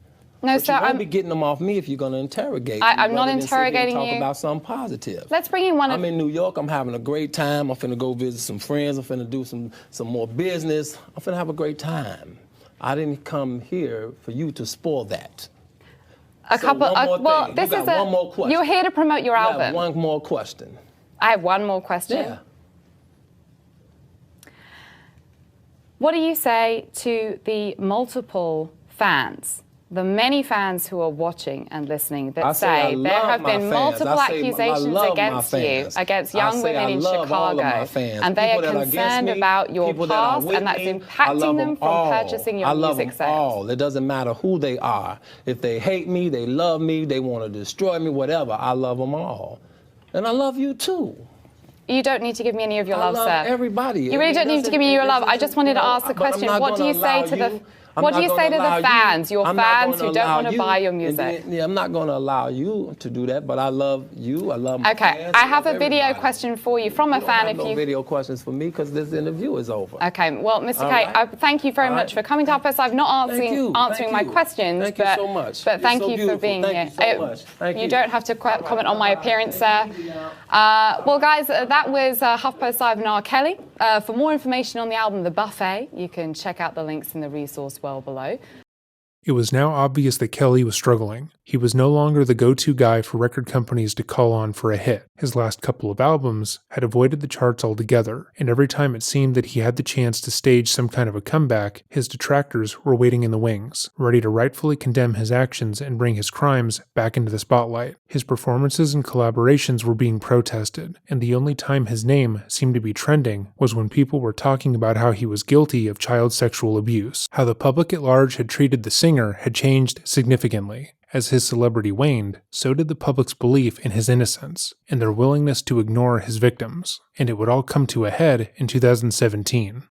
No, But sir, you won't be getting them off me if you're going to interrogate me. I'm not rather than sit here and interrogating talk you. about something positive. Let's bring in one of. I'm in New York. I'm having a great time. I'm finna go visit some friends. I'm finna do some more business. I'm finna have a great time. I didn't come here for you to spoil that. A couple. Well, thing. this You is got one more question. You're here to promote your I have album. one more question. I have one more question. Yeah. What do you say to the multiple fans, the many fans who are watching and listening that say there have been multiple accusations against you, against young women in Chicago, and they are concerned about your past and that's impacting them from purchasing your music sales? I love them all. It doesn't matter who they are. If they hate me, they love me, they want to destroy me, whatever, I love them all. And I love you too. You don't need to give me any of your love, I love sir. everybody. You really don't need to give me your love. I just wanted to ask the question. What do you say to the fans, your fans who don't want to buy your music? I'm not going to allow you to do that, but I love you. I love my Okay, fans. I have a video everybody. question for you from a fan. If no video questions for me because this interview is over. Okay, well, Mr. K, right. thank you very much for coming to our post. I'm not answering my questions, Thank you so much. but thank You're so you for beautiful. being Thank here. you so much. Thank you. You don't have to comment on my appearance, sir. Well, guys, that was HuffPost Live and R. Kelly. For more information on the album The Buffet, you can check out the links in the resource well below. It was now obvious that Kelly was struggling. He was no longer the go-to guy for record companies to call on for a hit. His last couple of albums had avoided the charts altogether, and every time it seemed that he had the chance to stage some kind of a comeback, his detractors were waiting in the wings, ready to rightfully condemn his actions and bring his crimes back into the spotlight. His performances and collaborations were being protested, and the only time his name seemed to be trending was when people were talking about how he was guilty of child sexual abuse. How the public at large had treated the singer had changed significantly. As his celebrity waned, so did the public's belief in his innocence and their willingness to ignore his victims, and it would all come to a head in 2017.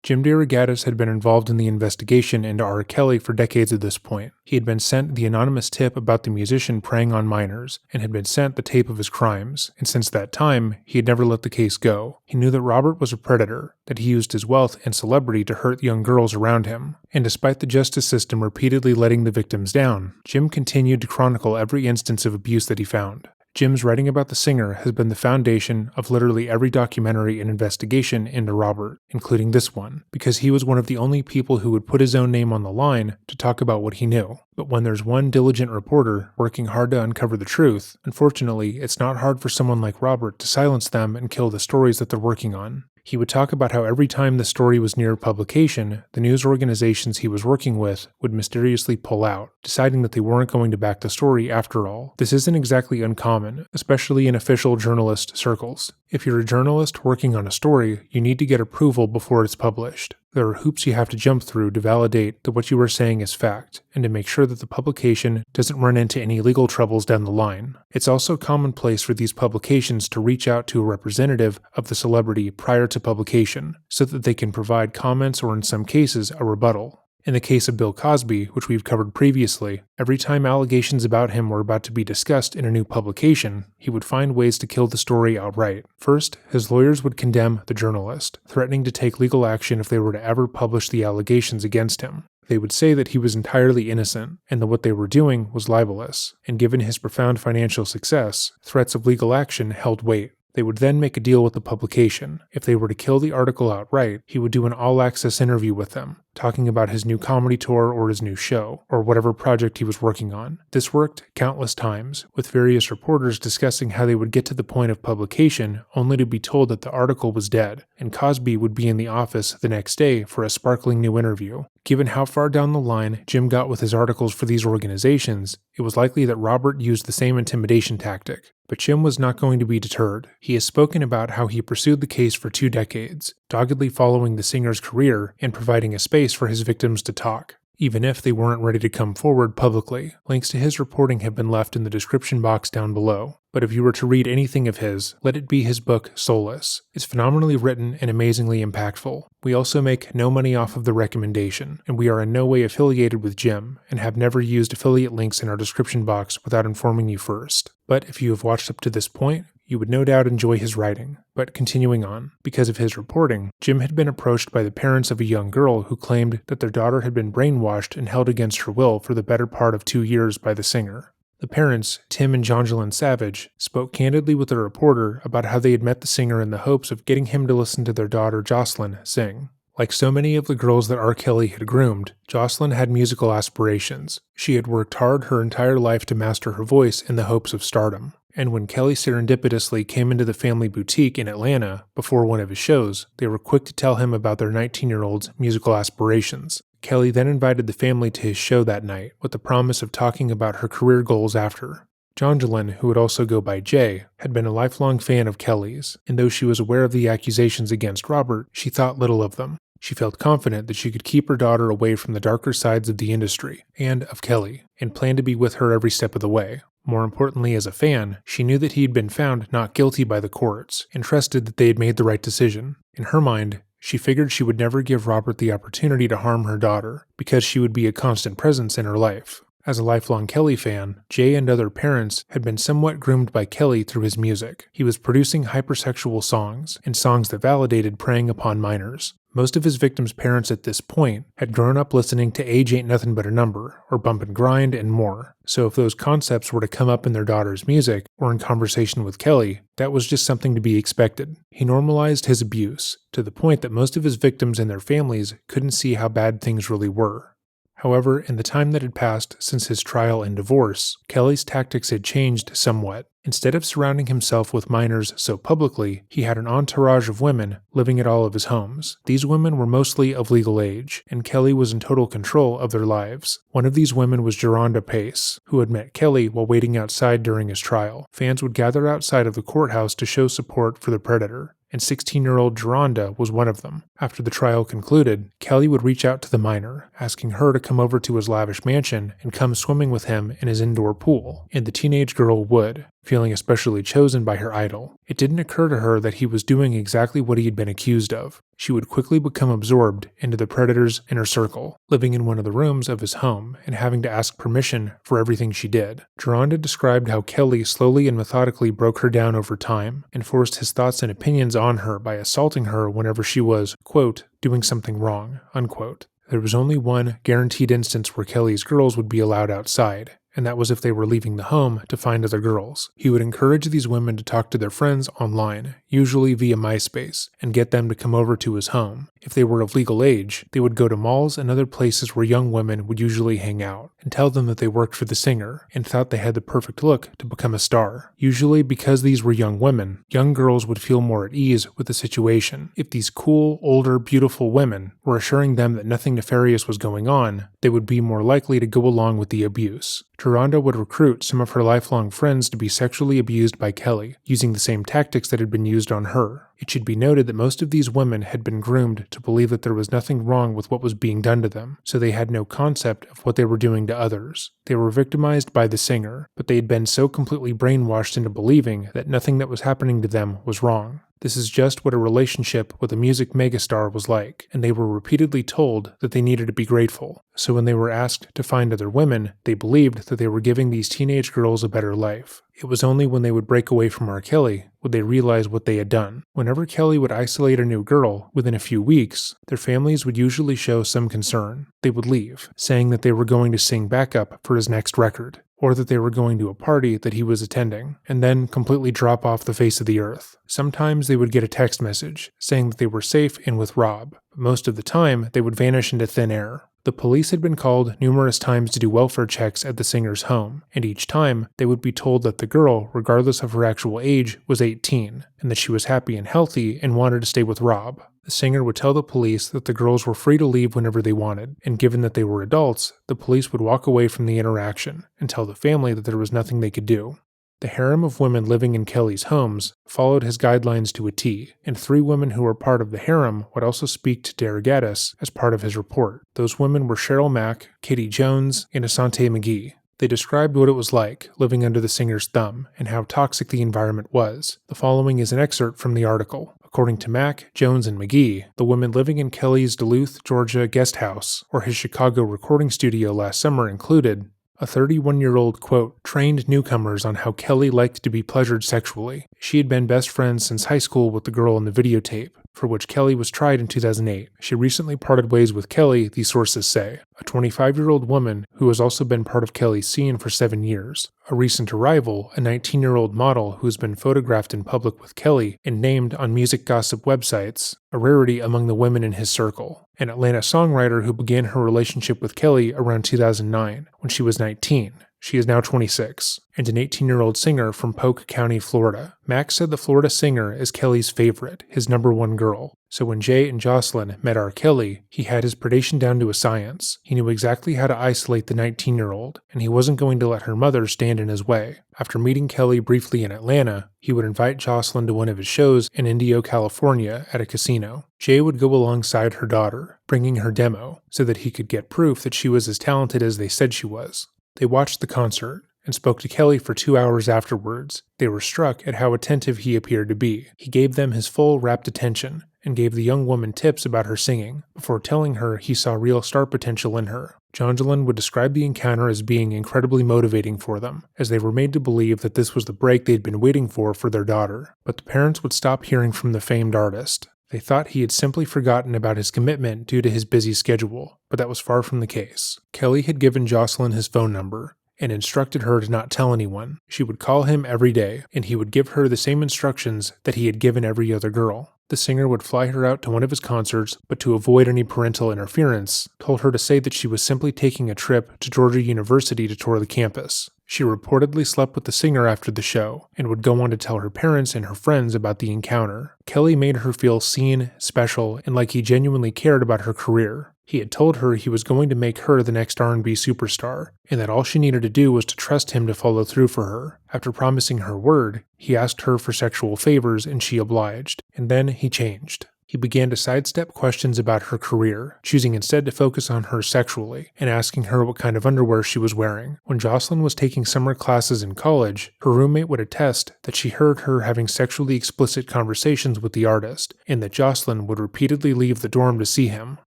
Jim DeRogatis had been involved in the investigation into R. Kelly for decades at this point. He had been sent the anonymous tip about the musician preying on minors, and had been sent the tape of his crimes, and since that time, he had never let the case go. He knew that Robert was a predator, that he used his wealth and celebrity to hurt young girls around him, and despite the justice system repeatedly letting the victims down, Jim continued to chronicle every instance of abuse that he found. Jim's writing about the singer has been the foundation of literally every documentary and investigation into Robert, including this one, because he was one of the only people who would put his own name on the line to talk about what he knew. But when there's one diligent reporter working hard to uncover the truth, unfortunately, it's not hard for someone like Robert to silence them and kill the stories that they're working on. He would talk about how every time the story was near publication, the news organizations he was working with would mysteriously pull out, deciding that they weren't going to back the story after all. This isn't exactly uncommon, especially in official journalist circles. If you're a journalist working on a story, you need to get approval before it's published. There are hoops you have to jump through to validate that what you are saying is fact, and to make sure that the publication doesn't run into any legal troubles down the line. It's also commonplace for these publications to reach out to a representative of the celebrity prior to publication, so that they can provide comments or in some cases a rebuttal. In the case of Bill Cosby, which we've covered previously, every time allegations about him were about to be discussed in a new publication, he would find ways to kill the story outright. First, his lawyers would condemn the journalist, threatening to take legal action if they were to ever publish the allegations against him. They would say that he was entirely innocent, and that what they were doing was libelous, and given his profound financial success, threats of legal action held weight. They would then make a deal with the publication. If they were to kill the article outright, he would do an all-access interview with them, talking about his new comedy tour or his new show, or whatever project he was working on. This worked countless times, with various reporters discussing how they would get to the point of publication only to be told that the article was dead, and Cosby would be in the office the next day for a sparkling new interview. Given how far down the line Jim got with his articles for these organizations, it was likely that Robert used the same intimidation tactic. But Jim was not going to be deterred. He has spoken about how he pursued the case for 2 decades, doggedly following the singer's career and providing a space for his victims to talk. even if they weren't ready to come forward publicly. Links to his reporting have been left in the description box down below. But if you were to read anything of his, let it be his book, Soulless. It's phenomenally written and amazingly impactful. We also make no money off of the recommendation, and we are in no way affiliated with Jim, and have never used affiliate links in our description box without informing you first. But if you have watched up to this point, you would no doubt enjoy his writing. But continuing on, because of his reporting, Jim had been approached by the parents of a young girl who claimed that their daughter had been brainwashed and held against her will for the better part of 2 years by the singer. The parents, Tim and Jongelyn Savage, spoke candidly with the reporter about how they had met the singer in the hopes of getting him to listen to their daughter Jocelyn sing. Like so many of the girls that R. Kelly had groomed, Jocelyn had musical aspirations. She had worked hard her entire life to master her voice in the hopes of stardom. And when Kelly serendipitously came into the family boutique in Atlanta before one of his shows, they were quick to tell him about their 19-year-old's musical aspirations. Kelly then invited the family to his show that night with the promise of talking about her career goals after. Jongelyn, who would also go by Jay, had been a lifelong fan of Kelly's, and though she was aware of the accusations against Robert, she thought little of them. She felt confident that she could keep her daughter away from the darker sides of the industry, and of Kelly, and planned to be with her every step of the way. More importantly, as a fan, she knew that he had been found not guilty by the courts, and trusted that they had made the right decision. In her mind, she figured she would never give Robert the opportunity to harm her daughter, because she would be a constant presence in her life. As a lifelong Kelly fan, Jay and other parents had been somewhat groomed by Kelly through his music. He was producing hypersexual songs, and songs that validated preying upon minors. Most of his victims' parents at this point had grown up listening to Age Ain't Nothing But a Number, or Bump and Grind, and more. So if those concepts were to come up in their daughter's music, or in conversation with Kelly, that was just something to be expected. He normalized his abuse, to the point that most of his victims and their families couldn't see how bad things really were. However, in the time that had passed since his trial and divorce, Kelly's tactics had changed somewhat. Instead of surrounding himself with minors so publicly, he had an entourage of women living at all of his homes. These women were mostly of legal age, and Kelly was in total control of their lives. One of these women was Geronda Pace, who had met Kelly while waiting outside during his trial. Fans would gather outside of the courthouse to show support for the predator, and 16-year-old Geronda was one of them. After the trial concluded, Kelly would reach out to the minor, asking her to come over to his lavish mansion and come swimming with him in his indoor pool, and the teenage girl would, feeling especially chosen by her idol. It didn't occur to her that he was doing exactly what he had been accused of. She would quickly become absorbed into the predator's inner circle, living in one of the rooms of his home and having to ask permission for everything she did. Geronda described how Kelly slowly and methodically broke her down over time and forced his thoughts and opinions on her by assaulting her whenever she was, quote, doing something wrong, unquote. There was only one guaranteed instance where Kelly's girls would be allowed outside, and that was if they were leaving the home to find other girls. He would encourage these women to talk to their friends online, usually via MySpace, and get them to come over to his home. If they were of legal age, they would go to malls and other places where young women would usually hang out, and tell them that they worked for the singer, and thought they had the perfect look to become a star. Usually, because these were young women, young girls would feel more at ease with the situation. If these cool, older, beautiful women were assuring them that nothing nefarious was going on, they would be more likely to go along with the abuse. Geronda would recruit some of her lifelong friends to be sexually abused by Kelly, using the same tactics that had been used on her. It should be noted that most of these women had been groomed to believe that there was nothing wrong with what was being done to them, so they had no concept of what they were doing to others. They were victimized by the singer, but they had been so completely brainwashed into believing that nothing that was happening to them was wrong. This is just what a relationship with a music megastar was like, and they were repeatedly told that they needed to be grateful. So when they were asked to find other women, they believed that they were giving these teenage girls a better life. It was only when they would break away from R. Kelly would they realize what they had done. Whenever Kelly would isolate a new girl, within a few weeks, their families would usually show some concern. They would leave, saying that they were going to sing backup for his next record, or that they were going to a party that he was attending, and then completely drop off the face of the earth. Sometimes they would get a text message saying that they were safe and with Rob, but most of the time they would vanish into thin air. The police had been called numerous times to do welfare checks at the singer's home, and each time they would be told that the girl, regardless of her actual age, was 18, and that she was happy and healthy and wanted to stay with Rob. The singer would tell the police that the girls were free to leave whenever they wanted, and given that they were adults, the police would walk away from the interaction and tell the family that there was nothing they could do. The harem of women living in Kelly's homes followed his guidelines to a T, and 3 women who were part of the harem would also speak to Derogatis as part of his report. Those women were Cheryl Mack, Kitty Jones, and Asante McGee. They described what it was like living under the singer's thumb and how toxic the environment was. The following is an excerpt from the article. According to Mack, Jones, and McGee, the women living in Kelly's Duluth, Georgia guest house or his Chicago recording studio last summer included a 31-year-old, quote, trained newcomers on how Kelly liked to be pleasured sexually. She had been best friends since high school with the girl in the videotape, for which Kelly was tried in 2008. She recently parted ways with Kelly, these sources say. A 25-year-old woman who has also been part of Kelly's scene for 7 years. A recent arrival, a 19-year-old model who has been photographed in public with Kelly and named on music gossip websites, a rarity among the women in his circle. An Atlanta songwriter who began her relationship with Kelly around 2009, when she was 19. She is now 26, and an 18-year-old singer from Polk County, Florida. Max said the Florida singer is Kelly's favorite, his #1 girl. So when Jay and Jocelyn met R. Kelly, he had his predation down to a science. He knew exactly how to isolate the 19-year-old, and he wasn't going to let her mother stand in his way. After meeting Kelly briefly in Atlanta, he would invite Jocelyn to one of his shows in Indio, California at a casino. Jay would go alongside her daughter, bringing her demo, so that he could get proof that she was as talented as they said she was. They watched the concert and spoke to Kelly for 2 hours afterwards. They were struck at how attentive he appeared to be. He gave them his full, rapt attention and gave the young woman tips about her singing, before telling her he saw real star potential in her. Jongelin would describe the encounter as being incredibly motivating for them, as they were made to believe that this was the break they'd been waiting for their daughter. But the parents would stop hearing from the famed artist. They thought he had simply forgotten about his commitment due to his busy schedule, but that was far from the case. Kelly had given Jocelyn his phone number and instructed her to not tell anyone. She would call him every day, and he would give her the same instructions that he had given every other girl. The singer would fly her out to one of his concerts, but to avoid any parental interference, told her to say that she was simply taking a trip to Georgia University to tour the campus. She reportedly slept with the singer after the show, and would go on to tell her parents and her friends about the encounter. Kelly made her feel seen, special, and like he genuinely cared about her career. He had told her he was going to make her the next R&B superstar, and that all she needed to do was to trust him to follow through for her. After promising her word, he asked her for sexual favors and she obliged, and then he changed. He began to sidestep questions about her career, choosing instead to focus on her sexually, and asking her what kind of underwear she was wearing. When Jocelyn was taking summer classes in college, her roommate would attest that she heard her having sexually explicit conversations with the artist, and that Jocelyn would repeatedly leave the dorm to see him.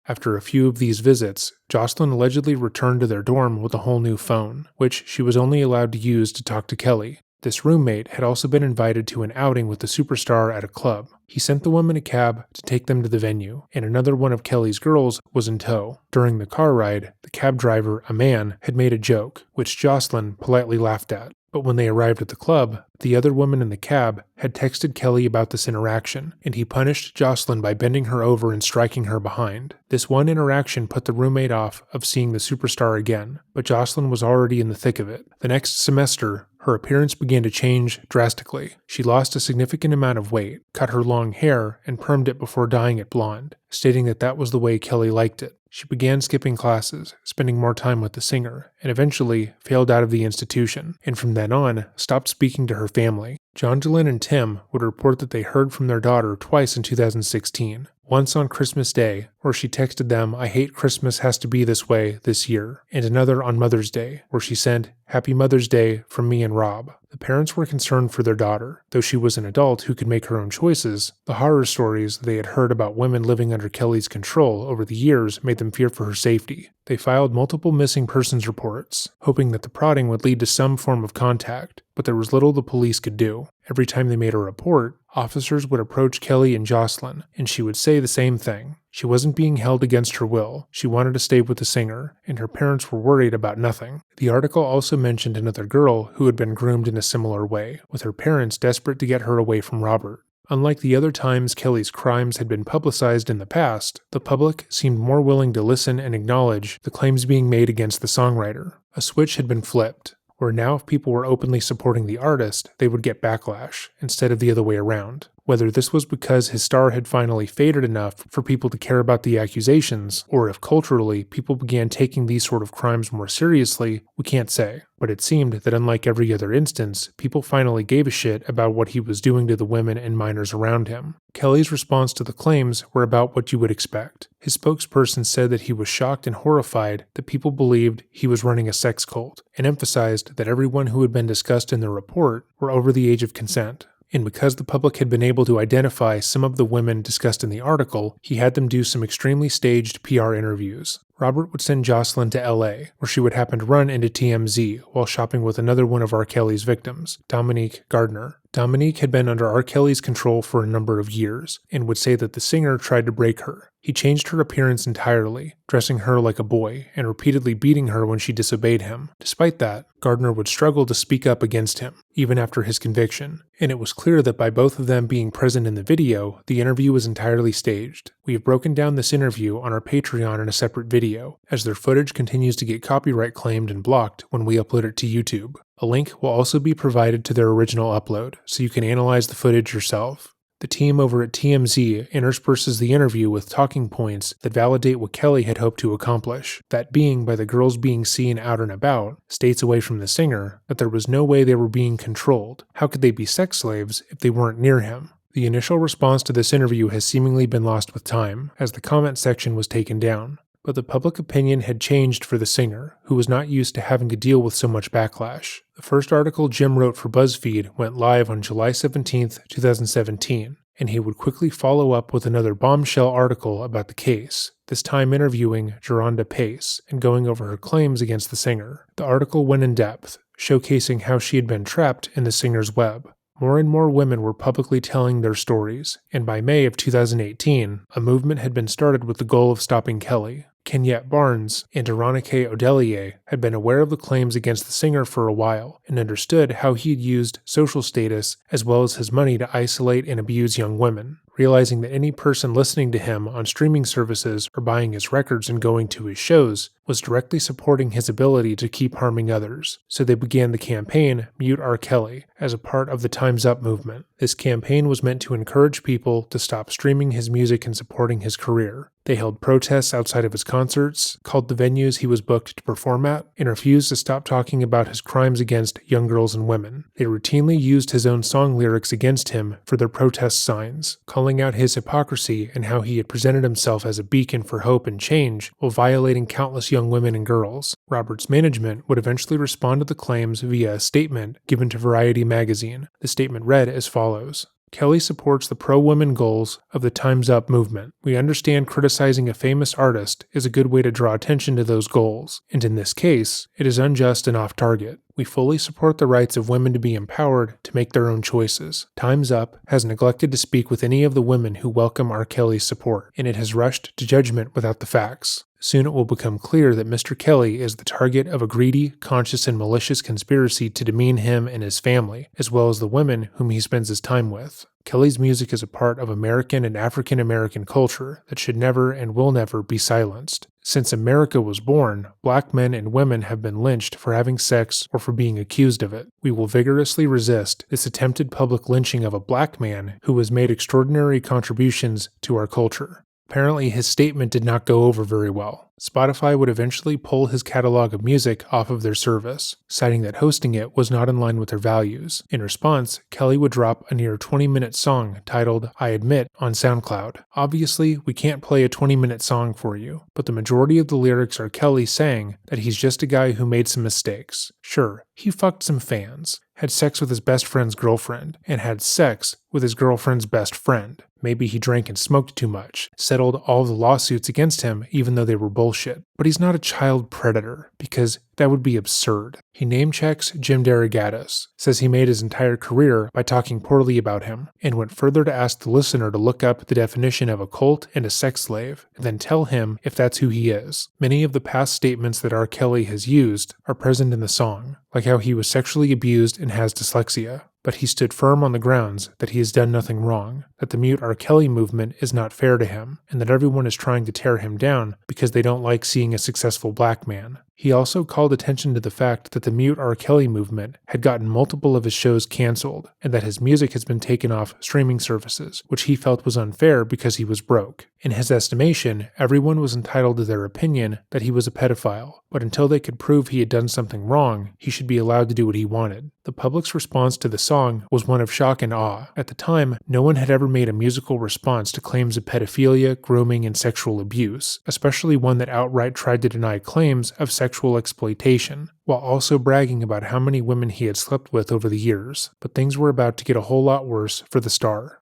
After a few of these visits, Jocelyn allegedly returned to their dorm with a whole new phone, which she was only allowed to use to talk to Kelly. This roommate had also been invited to an outing with the superstar at a club. He sent the woman a cab to take them to the venue, and another one of Kelly's girls was in tow. During the car ride, the cab driver, a man, had made a joke, which Jocelyn politely laughed at. But when they arrived at the club, the other woman in the cab had texted Kelly about this interaction, and he punished Jocelyn by bending her over and striking her behind. This one interaction put the roommate off of seeing the superstar again, but Jocelyn was already in the thick of it. The next semester, her appearance began to change drastically. She lost a significant amount of weight, cut her long hair, and permed it before dyeing it blonde, stating that that was the way Kelly liked it. She began skipping classes, spending more time with the singer, and eventually failed out of the institution, and from then on, stopped speaking to her family. Jongelin and Tim would report that they heard from their daughter twice in 2016. Once on Christmas Day, where she texted them, "I hate Christmas has to be this way this year," and another on Mother's Day, where she sent, "Happy Mother's Day from me and Rob." The parents were concerned for their daughter. Though she was an adult who could make her own choices, the horror stories they had heard about women living under Kelly's control over the years made them fear for her safety. They filed multiple missing persons reports, hoping that the prodding would lead to some form of contact, but there was little the police could do. Every time they made a report, officers would approach Kelly and Jocelyn, and she would say the same thing. She wasn't being held against her will. She wanted to stay with the singer, and her parents were worried about nothing. The article also mentioned another girl who had been groomed in a similar way, with her parents desperate to get her away from Robert. Unlike the other times Kelly's crimes had been publicized in the past, the public seemed more willing to listen and acknowledge the claims being made against the songwriter. A switch had been flipped, where now if people were openly supporting the artist, they would get backlash, instead of the other way around. Whether this was because his star had finally faded enough for people to care about the accusations, or if culturally people began taking these sort of crimes more seriously, we can't say. But it seemed that unlike every other instance, people finally gave a shit about what he was doing to the women and minors around him. Kelly's response to the claims were about what you would expect. His spokesperson said that he was shocked and horrified that people believed he was running a sex cult, and emphasized that everyone who had been discussed in the report were over the age of consent. And because the public had been able to identify some of the women discussed in the article, he had them do some extremely staged PR interviews. Robert would send Jocelyn to LA, where she would happen to run into TMZ while shopping with another one of R. Kelly's victims, Dominique Gardner. Dominique had been under R. Kelly's control for a number of years, and would say that the singer tried to break her. He changed her appearance entirely, dressing her like a boy, and repeatedly beating her when she disobeyed him. Despite that, Gardner would struggle to speak up against him, even after his conviction, and it was clear that by both of them being present in the video, the interview was entirely staged. We have broken down this interview on our Patreon in a separate video, as their footage continues to get copyright claimed and blocked when we upload it to YouTube. A link will also be provided to their original upload, so you can analyze the footage yourself. The team over at TMZ intersperses the interview with talking points that validate what Kelly had hoped to accomplish, that being by the girls being seen out and about, states away from the singer, that there was no way they were being controlled. How could they be sex slaves if they weren't near him? The initial response to this interview has seemingly been lost with time, as the comment section was taken down. But the public opinion had changed for the singer, who was not used to having to deal with so much backlash. The first article Jim wrote for BuzzFeed went live on July 17, 2017, and he would quickly follow up with another bombshell article about the case, this time interviewing Geronda Pace and going over her claims against the singer. The article went in depth, showcasing how she had been trapped in the singer's web. More and more women were publicly telling their stories, and by May of 2018, a movement had been started with the goal of stopping Kelly. Kenyette Barnes and Aronike Odelier had been aware of the claims against the singer for a while, and understood how he had used social status as well as his money to isolate and abuse young women. Realizing that any person listening to him on streaming services or buying his records and going to his shows was directly supporting his ability to keep harming others. So they began the campaign Mute R. Kelly as a part of the Time's Up movement. This campaign was meant to encourage people to stop streaming his music and supporting his career. They held protests outside of his concerts, called the venues he was booked to perform at, and refused to stop talking about his crimes against young girls and women. They routinely used his own song lyrics against him for their protest signs, calling out his hypocrisy and how he had presented himself as a beacon for hope and change while violating countless young women and girls. Robert's management would eventually respond to the claims via a statement given to Variety magazine. The statement read as follows: Kelly supports the pro-women goals of the Time's Up movement. We understand criticizing a famous artist is a good way to draw attention to those goals, and in this case, it is unjust and off-target. We fully support the rights of women to be empowered to make their own choices. Time's Up has neglected to speak with any of the women who welcome R. Kelly's support, and it has rushed to judgment without the facts. Soon it will become clear that Mr. Kelly is the target of a greedy, conscious, and malicious conspiracy to demean him and his family, as well as the women whom he spends his time with. Kelly's music is a part of American and African American culture that should never and will never be silenced. Since America was born, black men and women have been lynched for having sex or for being accused of it. We will vigorously resist this attempted public lynching of a black man who has made extraordinary contributions to our culture. Apparently, his statement did not go over very well. Spotify would eventually pull his catalog of music off of their service, citing that hosting it was not in line with their values. In response, Kelly would drop a near 20-minute song titled I Admit on SoundCloud. Obviously, we can't play a 20-minute song for you, but the majority of the lyrics are Kelly saying that he's just a guy who made some mistakes. Sure, he fucked some fans, had sex with his best friend's girlfriend, and had sex with his girlfriend's best friend. Maybe he drank and smoked too much, settled all the lawsuits against him even though they were bullshit. But he's not a child predator, because that would be absurd. He name-checks Jim DeRogatis, says he made his entire career by talking poorly about him, and went further to ask the listener to look up the definition of a cult and a sex slave, and then tell him if that's who he is. Many of the past statements that R. Kelly has used are present in the song, like how he was sexually abused and has dyslexia. But he stood firm on the grounds that he has done nothing wrong, that the Mute R. Kelly movement is not fair to him, and that everyone is trying to tear him down because they don't like seeing a successful black man. He also called attention to the fact that the Mute R. Kelly movement had gotten multiple of his shows canceled, and that his music has been taken off streaming services, which he felt was unfair because he was broke. In his estimation, everyone was entitled to their opinion that he was a pedophile, but until they could prove he had done something wrong, he should be allowed to do what he wanted. The public's response to the song was one of shock and awe. At the time, no one had ever made a musical response to claims of pedophilia, grooming, and sexual abuse, especially one that outright tried to deny claims of sexual exploitation, while also bragging about how many women he had slept with over the years. But things were about to get a whole lot worse for the star.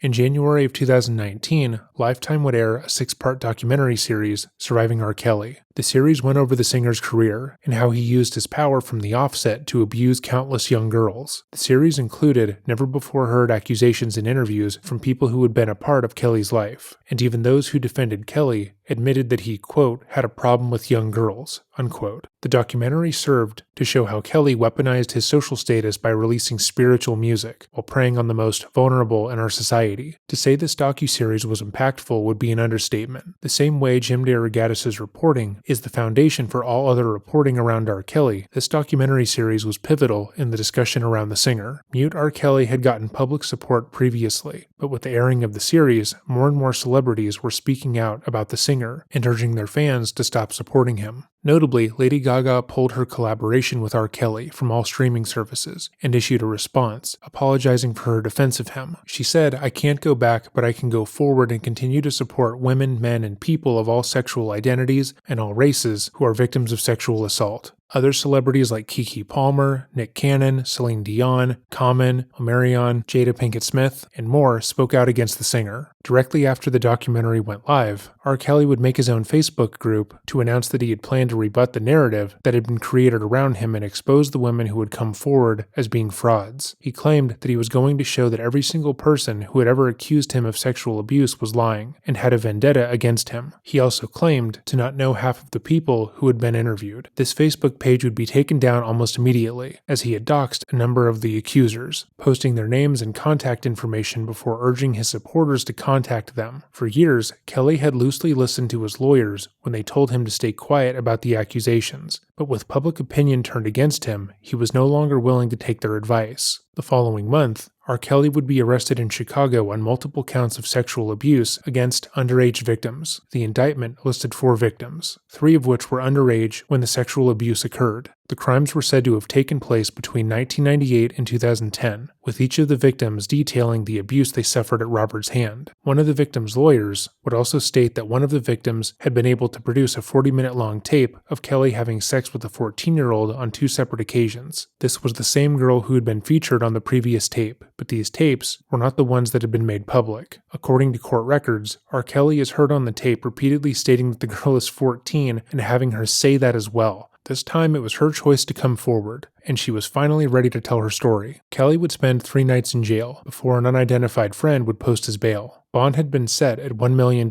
In January of 2019, Lifetime would air a 6-part documentary series, Surviving R. Kelly. The series went over the singer's career and how he used his power from the offset to abuse countless young girls. The series included never-before-heard accusations and interviews from people who had been a part of Kelly's life, and even those who defended Kelly admitted that he, quote, had a problem with young girls, unquote. The documentary served to show how Kelly weaponized his social status by releasing spiritual music while preying on the most vulnerable in our society. To say this docuseries was impactful would be an understatement. The same way Jim DeRogatis' reporting is the foundation for all other reporting around R. Kelly, this documentary series was pivotal in the discussion around the singer. Mute R. Kelly had gotten public support previously, but with the airing of the series, more and more celebrities were speaking out about the singer and urging their fans to stop supporting him. Notably, Lady Gaga pulled her collaboration with R. Kelly from all streaming services and issued a response, apologizing for her defense of him. She said, "I can't go back, but I can go forward and continue to support women, men, and people of all sexual identities and all races who are victims of sexual assault." Other celebrities like Keke Palmer, Nick Cannon, Celine Dion, Common, Omarion, Jada Pinkett Smith, and more spoke out against the singer. Directly after the documentary went live, R. Kelly would make his own Facebook group to announce that he had planned to rebut the narrative that had been created around him and expose the women who had come forward as being frauds. He claimed that he was going to show that every single person who had ever accused him of sexual abuse was lying and had a vendetta against him. He also claimed to not know half of the people who had been interviewed. This Facebook page would be taken down almost immediately, as he had doxed a number of the accusers, posting their names and contact information before urging his supporters to contact them. For years, Kelly had loosely listened to his lawyers when they told him to stay quiet about the accusations, but with public opinion turned against him, he was no longer willing to take their advice. The following month, R. Kelly would be arrested in Chicago on multiple counts of sexual abuse against underage victims. The indictment listed 4 victims, 3 of which were underage when the sexual abuse occurred. The crimes were said to have taken place between 1998 and 2010, with each of the victims detailing the abuse they suffered at Robert's hand. One of the victims' lawyers would also state that one of the victims had been able to produce a 40-minute-long tape of Kelly having sex with a 14-year-old on 2 separate occasions. This was the same girl who had been featured on the previous tape, but these tapes were not the ones that had been made public. According to court records, R. Kelly is heard on the tape repeatedly stating that the girl is 14 and having her say that as well. This time it was her choice to come forward, and she was finally ready to tell her story. Kelly would spend 3 nights in jail before an unidentified friend would post his bail. Bond had been set at $1 million,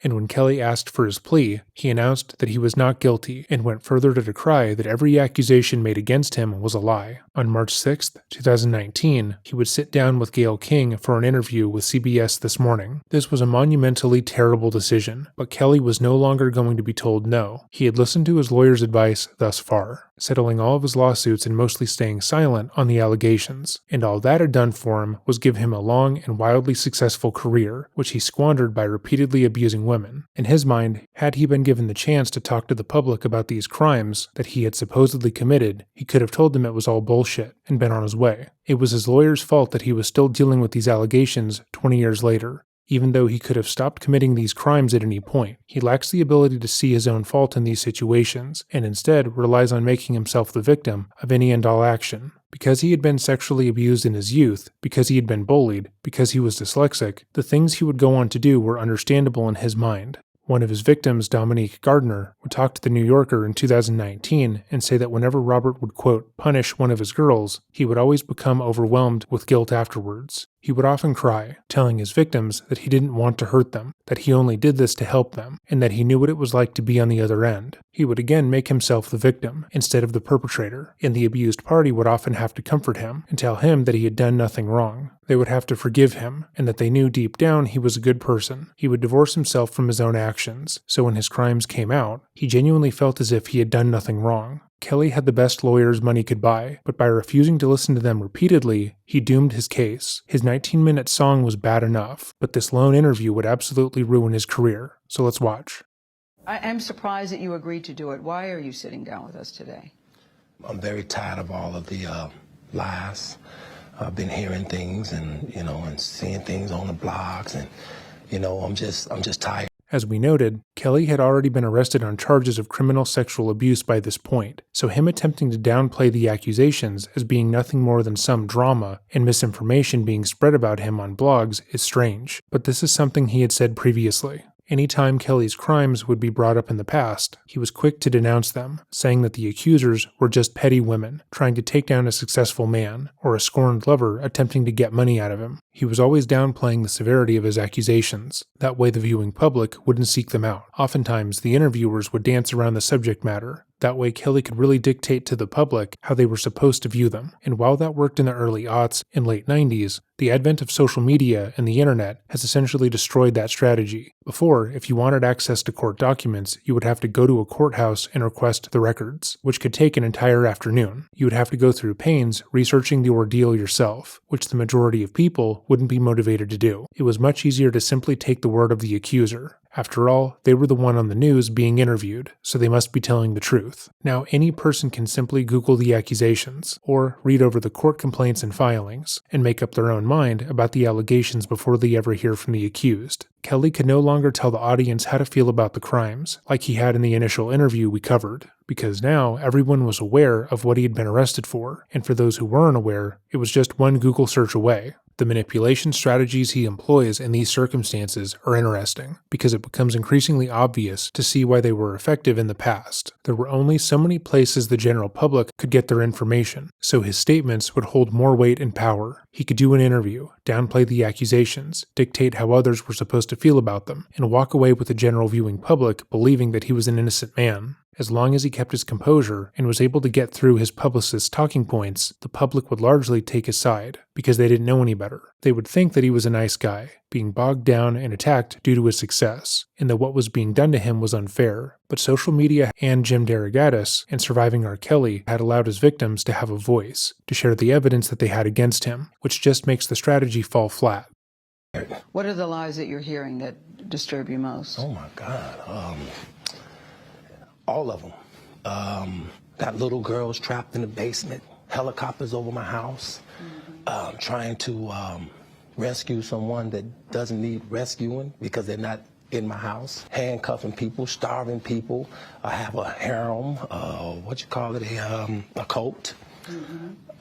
and when Kelly asked for his plea, he announced that he was not guilty and went further to decry that every accusation made against him was a lie. On March 6, 2019, he would sit down with Gayle King for an interview with CBS This Morning. This was a monumentally terrible decision, but Kelly was no longer going to be told no. He had listened to his lawyer's advice thus far, settling all of his lawsuits and mostly staying silent on the allegations. And all that had done for him was give him a long and wildly successful career, which he squandered by repeatedly abusing women. In his mind, had he been given the chance to talk to the public about these crimes that he had supposedly committed, he could have told them it was all bullshit and been on his way. It was his lawyer's fault that he was still dealing with these allegations 20 years later. Even though he could have stopped committing these crimes at any point, he lacks the ability to see his own fault in these situations, and instead relies on making himself the victim of any and all action. Because he had been sexually abused in his youth, because he had been bullied, because he was dyslexic, the things he would go on to do were understandable in his mind. One of his victims, Dominique Gardner, would talk to the New Yorker in 2019 and say that whenever Robert would, quote, punish one of his girls, he would always become overwhelmed with guilt afterwards. He would often cry, telling his victims that he didn't want to hurt them, that he only did this to help them, and that he knew what it was like to be on the other end. He would again make himself the victim instead of the perpetrator, and the abused party would often have to comfort him and tell him that he had done nothing wrong. They would have to forgive him, and that they knew deep down he was a good person. He would divorce himself from his own actions, so when his crimes came out, he genuinely felt as if he had done nothing wrong. Kelly had the best lawyers money could buy, but by refusing to listen to them repeatedly, he doomed his case. His 19-minute song was bad enough, but this lone interview would absolutely ruin his career. So let's watch. I am surprised that you agreed to do it. Why are you sitting down with us today? I'm very tired of all of the lies. I've been hearing things and seeing things on the blogs, and I'm just tired. As we noted, Kelly had already been arrested on charges of criminal sexual abuse by this point, so him attempting to downplay the accusations as being nothing more than some drama and misinformation being spread about him on blogs is strange, but this is something he had said previously. Anytime Kelly's crimes would be brought up in the past, he was quick to denounce them, saying that the accusers were just petty women trying to take down a successful man, or a scorned lover attempting to get money out of him. He was always downplaying the severity of his accusations. That way the viewing public wouldn't seek them out. Oftentimes, the interviewers would dance around the subject matter. That way Kelly could really dictate to the public how they were supposed to view them. And while that worked in the early aughts and late 90s, the advent of social media and the internet has essentially destroyed that strategy. Before, if you wanted access to court documents, you would have to go to a courthouse and request the records, which could take an entire afternoon. You would have to go through pains researching the ordeal yourself, which the majority of people wouldn't be motivated to do. It was much easier to simply take the word of the accuser. After all, they were the one on the news being interviewed, so they must be telling the truth. Now, any person can simply Google the accusations, or read over the court complaints and filings, and make up their own mind about the allegations before they ever hear from the accused. Kelly could no longer tell the audience how to feel about the crimes, like he had in the initial interview we covered, because now everyone was aware of what he had been arrested for, and for those who weren't aware, it was just one Google search away. The manipulation strategies he employs in these circumstances are interesting, because it becomes increasingly obvious to see why they were effective in the past. There were only so many places the general public could get their information, so his statements would hold more weight and power. He could do an interview, downplay the accusations, dictate how others were supposed to feel about them, and walk away with the general viewing public believing that he was an innocent man. As long as he kept his composure and was able to get through his publicist's talking points, the public would largely take his side, because they didn't know any better. They would think that he was a nice guy, being bogged down and attacked due to his success, and that what was being done to him was unfair. But social media and Jim Derogatis and Surviving R. Kelly had allowed his victims to have a voice, to share the evidence that they had against him, which just makes the strategy fall flat. What are the lies that you're hearing that disturb you most? Oh my God. All of them. Got little girls trapped in the basement, helicopters over my house, trying to rescue someone that doesn't need rescuing because they're not in my house, handcuffing people, starving people. I have a harem, a cult.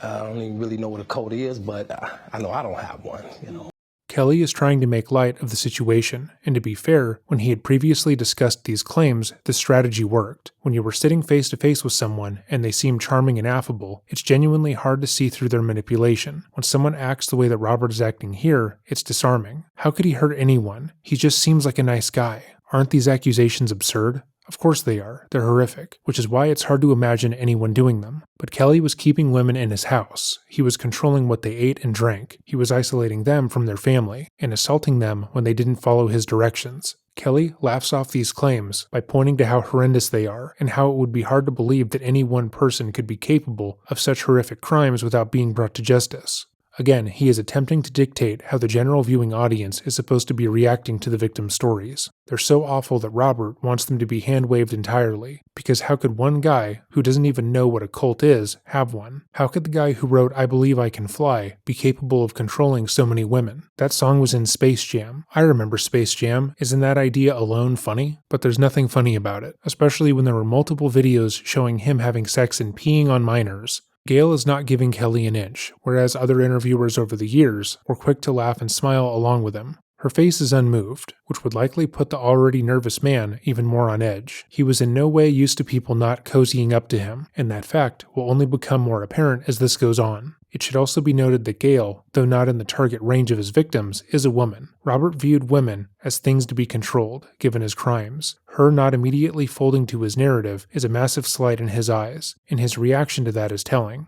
I don't even really know what a cult is, but I know I don't have one, Kelly is trying to make light of the situation, and to be fair, when he had previously discussed these claims, the strategy worked. When you were sitting face to face with someone and they seem charming and affable, it's genuinely hard to see through their manipulation. When someone acts the way that Robert is acting here, it's disarming. How could he hurt anyone? He just seems like a nice guy. Aren't these accusations absurd? Of course they are. They're horrific, which is why it's hard to imagine anyone doing them. But Kelly was keeping women in his house. He was controlling what they ate and drank. He was isolating them from their family and assaulting them when they didn't follow his directions. Kelly laughs off these claims by pointing to how horrendous they are and how it would be hard to believe that any one person could be capable of such horrific crimes without being brought to justice. Again, he is attempting to dictate how the general viewing audience is supposed to be reacting to the victim's stories. They're so awful that Robert wants them to be hand-waved entirely, because how could one guy, who doesn't even know what a cult is, have one? How could the guy who wrote I Believe I Can Fly be capable of controlling so many women? That song was in Space Jam. I remember Space Jam. Isn't that idea alone funny? But there's nothing funny about it, especially when there were multiple videos showing him having sex and peeing on minors. Gail is not giving Kelly an inch, whereas other interviewers over the years were quick to laugh and smile along with him. Her face is unmoved, which would likely put the already nervous man even more on edge. He was in no way used to people not cozying up to him, and that fact will only become more apparent as this goes on. It should also be noted that Gail, though not in the target range of his victims, is a woman. Robert viewed women as things to be controlled, given his crimes. Her not immediately folding to his narrative is a massive slight in his eyes, and his reaction to that is telling.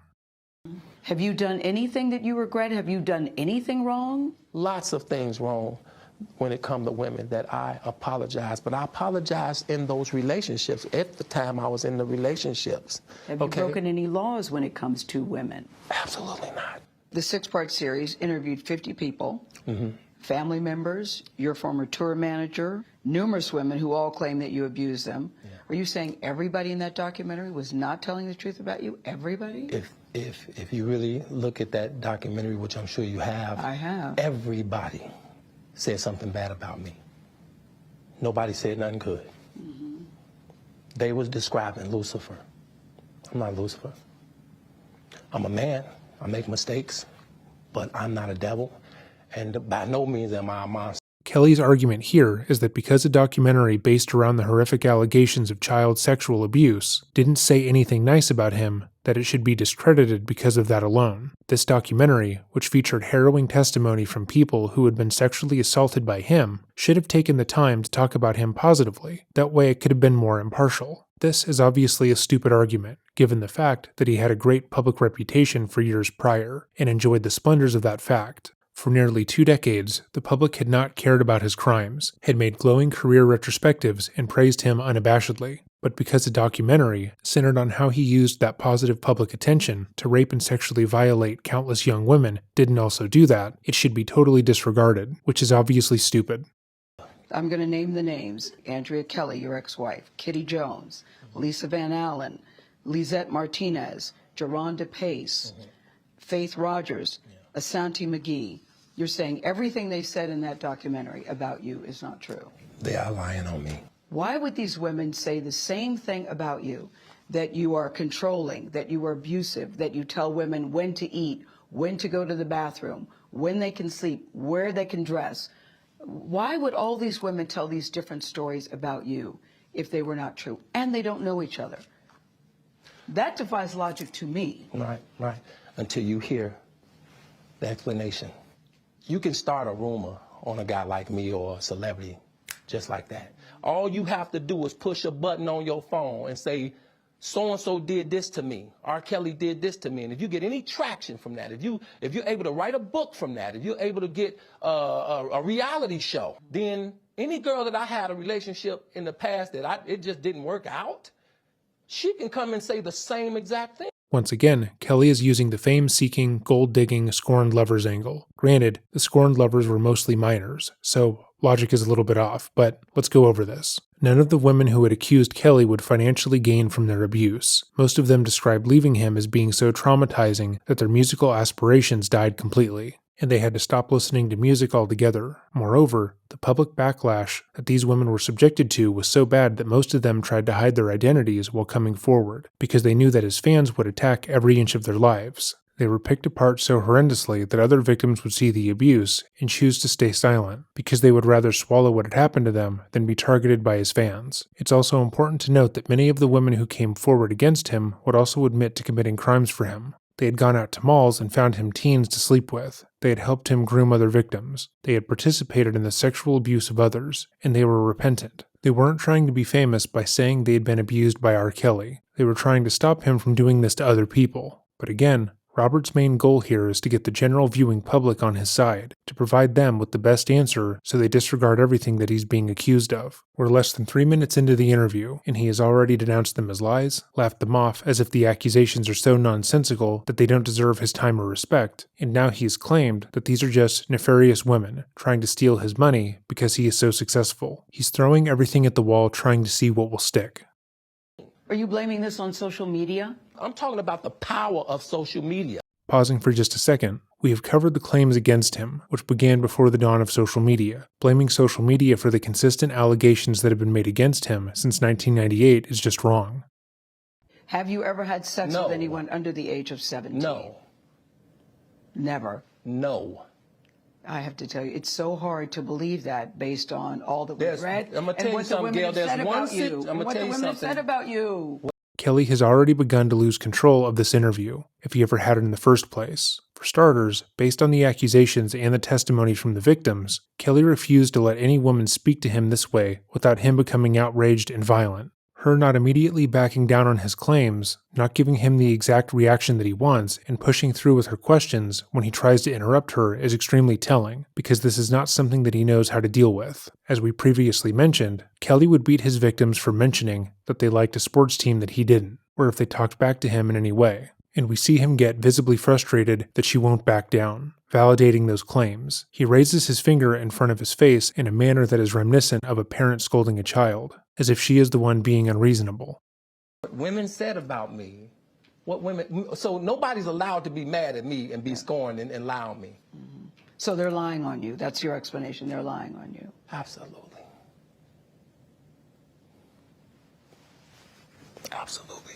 Have you done anything that you regret? Have you done anything wrong? Lots of things wrong when it comes to women that I apologize, but I apologize in those relationships at the time I was in the relationships. Have you broken any laws when it comes to women? Absolutely not. The 6-part series interviewed 50 people, family members, your former tour manager, numerous women who all claim that you abused them. Yeah. Are you saying everybody in that documentary was not telling the truth about you? Everybody? If you really look at that documentary, which I'm sure you have, I have. Everybody said something bad about me. Nobody said nothing good. They was describing Lucifer. I'm not Lucifer. I'm a man. I make mistakes, but I'm not a devil, and by no means am I a monster. Kelly's argument here is that because a documentary based around the horrific allegations of child sexual abuse didn't say anything nice about him, that it should be discredited because of that alone. This documentary, which featured harrowing testimony from people who had been sexually assaulted by him, should have taken the time to talk about him positively. That way it could have been more impartial. This is obviously a stupid argument, given the fact that he had a great public reputation for years prior, and enjoyed the splendors of that fact. For nearly 2 decades, the public had not cared about his crimes, had made glowing career retrospectives, and praised him unabashedly. But because the documentary centered on how he used that positive public attention to rape and sexually violate countless young women didn't also do that, it should be totally disregarded, which is obviously stupid. I'm going to name the names. Andrea Kelly, your ex-wife, Kitty Jones, Lisa Van Allen, Lisette Martinez, Geronda Pace, Faith Rogers, Asante McGee. You're saying everything they said in that documentary about you is not true. They are lying on me. Why would these women say the same thing about you? That you are controlling, that you are abusive, that you tell women when to eat, when to go to the bathroom, when they can sleep, where they can dress. Why would all these women tell these different stories about you if they were not true? And they don't know each other. That defies logic to me. Right. Until you hear the explanation. You can start a rumor on a guy like me or a celebrity just like that. All you have to do is push a button on your phone and say, so-and-so did this to me. R. Kelly did this to me. And if you get any traction from that, if you're able to write a book from that, if you're able to get a reality show, then any girl that I had a relationship in the past that it just didn't work out, she can come and say the same exact thing. Once again, Kelly is using the fame-seeking, gold-digging, scorned lovers angle. Granted, the scorned lovers were mostly minors, so logic is a little bit off, but let's go over this. None of the women who had accused Kelly would financially gain from their abuse. Most of them described leaving him as being so traumatizing that their musical aspirations died completely, and they had to stop listening to music altogether. Moreover, the public backlash that these women were subjected to was so bad that most of them tried to hide their identities while coming forward, because they knew that his fans would attack every inch of their lives. They were picked apart so horrendously that other victims would see the abuse and choose to stay silent, because they would rather swallow what had happened to them than be targeted by his fans. It's also important to note that many of the women who came forward against him would also admit to committing crimes for him. They had gone out to malls and found him teens to sleep with. They had helped him groom other victims. They had participated in the sexual abuse of others, and they were repentant. They weren't trying to be famous by saying they had been abused by R. Kelly. They were trying to stop him from doing this to other people. But again, Robert's main goal here is to get the general viewing public on his side, to provide them with the best answer so they disregard everything that he's being accused of. We're less than 3 minutes into the interview, and he has already denounced them as lies, laughed them off as if the accusations are so nonsensical that they don't deserve his time or respect, and now he's claimed that these are just nefarious women trying to steal his money because he is so successful. He's throwing everything at the wall trying to see what will stick. Are you blaming this on social media? I'm talking about the power of social media. Pausing for just a second, we have covered the claims against him, which began before the dawn of social media. Blaming social media for the consistent allegations that have been made against him since 1998 is just wrong. Have you ever had sex with anyone under the age of 17? No. Never? No. I have to tell you, it's so hard to believe that based on all that we've read I'm gonna tell and you what the something, women Gail. have said about you. I'm gonna tell you something. Said about you. Kelly has already begun to lose control of this interview, if he ever had it in the first place. For starters, based on the accusations and the testimony from the victims, Kelly refused to let any woman speak to him this way without him becoming outraged and violent. Her not immediately backing down on his claims, not giving him the exact reaction that he wants, and pushing through with her questions when he tries to interrupt her is extremely telling, because this is not something that he knows how to deal with. As we previously mentioned, Kelly would beat his victims for mentioning that they liked a sports team that he didn't, or if they talked back to him in any way. And we see him get visibly frustrated that she won't back down, validating those claims. He raises his finger in front of his face in a manner that is reminiscent of a parent scolding a child, as if she is the one being unreasonable. What women said about me, so nobody's allowed to be mad at me and be scorned and lie on me. So they're lying on you. That's your explanation. They're lying on you. Absolutely. Absolutely.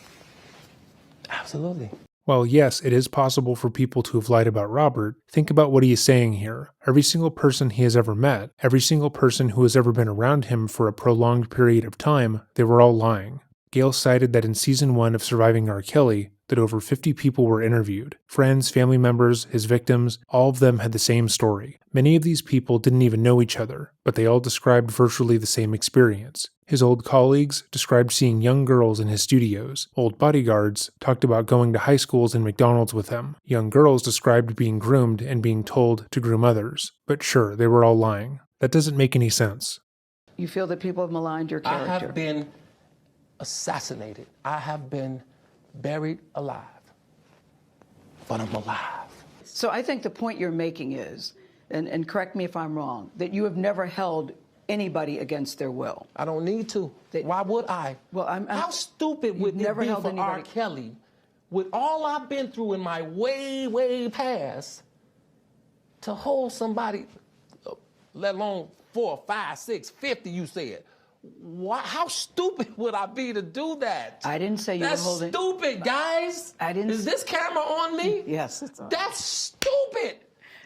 Absolutely. While yes, it is possible for people to have lied about Robert, think about what he is saying here. Every single person he has ever met, every single person who has ever been around him for a prolonged period of time, they were all lying. Gail cited that in Season 1 of Surviving R. Kelly, that over 50 people were interviewed. Friends, family members, his victims, all of them had the same story. Many of these people didn't even know each other, but they all described virtually the same experience. His old colleagues described seeing young girls in his studios. Old bodyguards talked about going to high schools and McDonald's with him. Young girls described being groomed and being told to groom others. But sure, they were all lying. That doesn't make any sense. You feel that people have maligned your character? I have been assassinated. I have been buried alive. But I'm alive. So I think the point you're making is, and correct me if I'm wrong, that you have never held anybody against their will. I don't need to. Why would I? Well, How stupid would it be for R. Kelly, with all I've been through in my way, way past, to hold somebody, let alone 4, 5, 6, 50, you said. How stupid would I be to do that? I didn't say you were holding... That's stupid, guys. I didn't... Is this camera on me? Yes, it's on. That's stupid.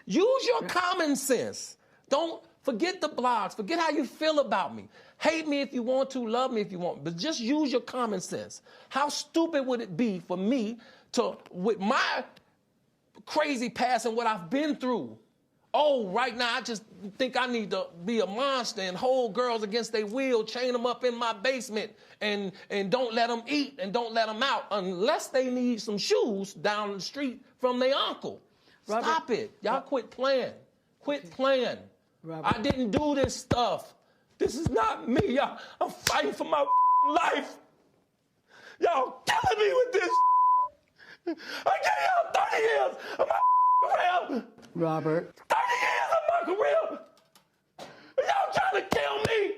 Use your common sense. Don't forget the blogs. Forget how you feel about me. Hate me if you want to, love me if you want, but just use your common sense. How stupid would it be for me to, with my crazy past and what I've been through, right now I just think I need to be a monster and hold girls against their will, chain them up in my basement, and don't let them eat and don't let them out unless they need some shoes down the street from their uncle. Robert, stop it. Y'all quit playing. Quit playing. Robert. I didn't do this stuff. This is not me. Y'all, I'm fighting for my life. Y'all killing me with this. I gave y'all 30 years of my career. Robert. 30 years of my career. Y'all trying to kill me.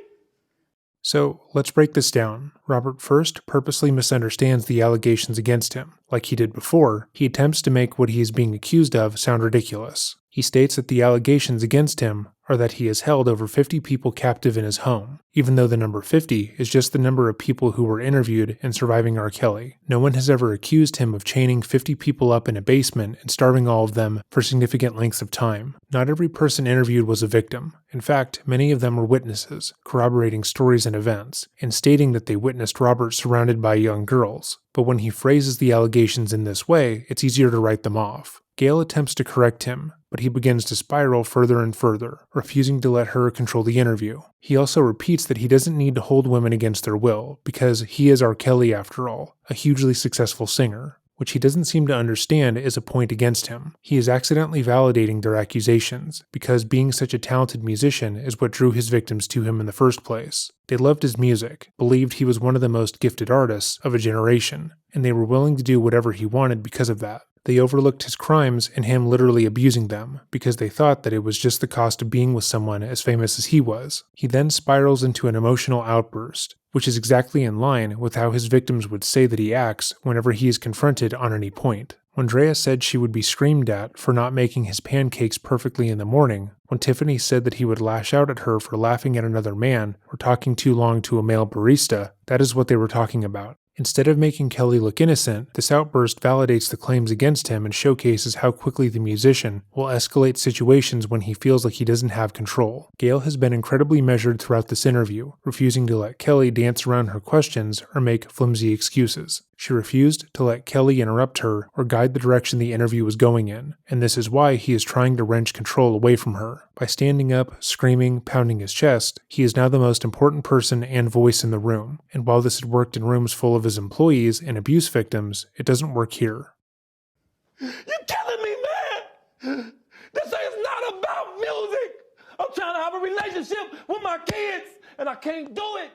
So, let's break this down. Robert first purposely misunderstands the allegations against him. Like he did before, he attempts to make what he is being accused of sound ridiculous. He states that the allegations against him are that he has held over 50 people captive in his home, even though the number 50 is just the number of people who were interviewed in Surviving R. Kelly. No one has ever accused him of chaining 50 people up in a basement and starving all of them for significant lengths of time. Not every person interviewed was a victim. In fact, many of them were witnesses, corroborating stories and events, and stating that they witnessed Robert surrounded by young girls. But when he phrases the allegations in this way, it's easier to write them off. Gail attempts to correct him, but he begins to spiral further and further, refusing to let her control the interview. He also repeats that he doesn't need to hold women against their will, because he is R. Kelly after all, a hugely successful singer, which he doesn't seem to understand is a point against him. He is accidentally validating their accusations, because being such a talented musician is what drew his victims to him in the first place. They loved his music, believed he was one of the most gifted artists of a generation, and they were willing to do whatever he wanted because of that. They overlooked his crimes and him literally abusing them, because they thought that it was just the cost of being with someone as famous as he was. He then spirals into an emotional outburst, which is exactly in line with how his victims would say that he acts whenever he is confronted on any point. When Drea said she would be screamed at for not making his pancakes perfectly in the morning, when Tiffany said that he would lash out at her for laughing at another man or talking too long to a male barista, that is what they were talking about. Instead of making Kelly look innocent, this outburst validates the claims against him and showcases how quickly the musician will escalate situations when he feels like he doesn't have control. Gail has been incredibly measured throughout this interview, refusing to let Kelly dance around her questions or make flimsy excuses. She refused to let Kelly interrupt her or guide the direction the interview was going in, and this is why he is trying to wrench control away from her. By standing up, screaming, pounding his chest, he is now the most important person and voice in the room, and while this had worked in rooms full of his employees and abuse victims, it doesn't work here. You killing me, man! This is not about music! I'm trying to have a relationship with my kids, and I can't do it!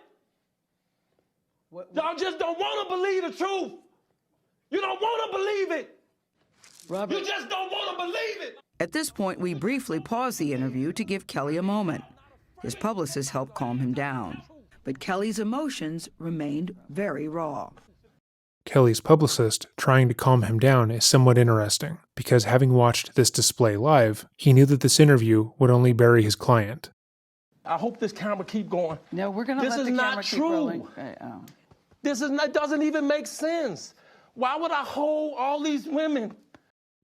Y'all just don't want to believe the truth. You don't want to believe it. Robert, You just don't want to believe it. at this point, we briefly paused the interview to give Kelly a moment. His publicist helped calm him down. But Kelly's emotions remained very raw. Kelly's publicist trying to calm him down is somewhat interesting, because having watched this display live, he knew that this interview would only bury his client. I hope this camera keep going. No, we're going to This let is the not camera keep true. rolling. This is not, doesn't even make sense. Why would I hold all these women?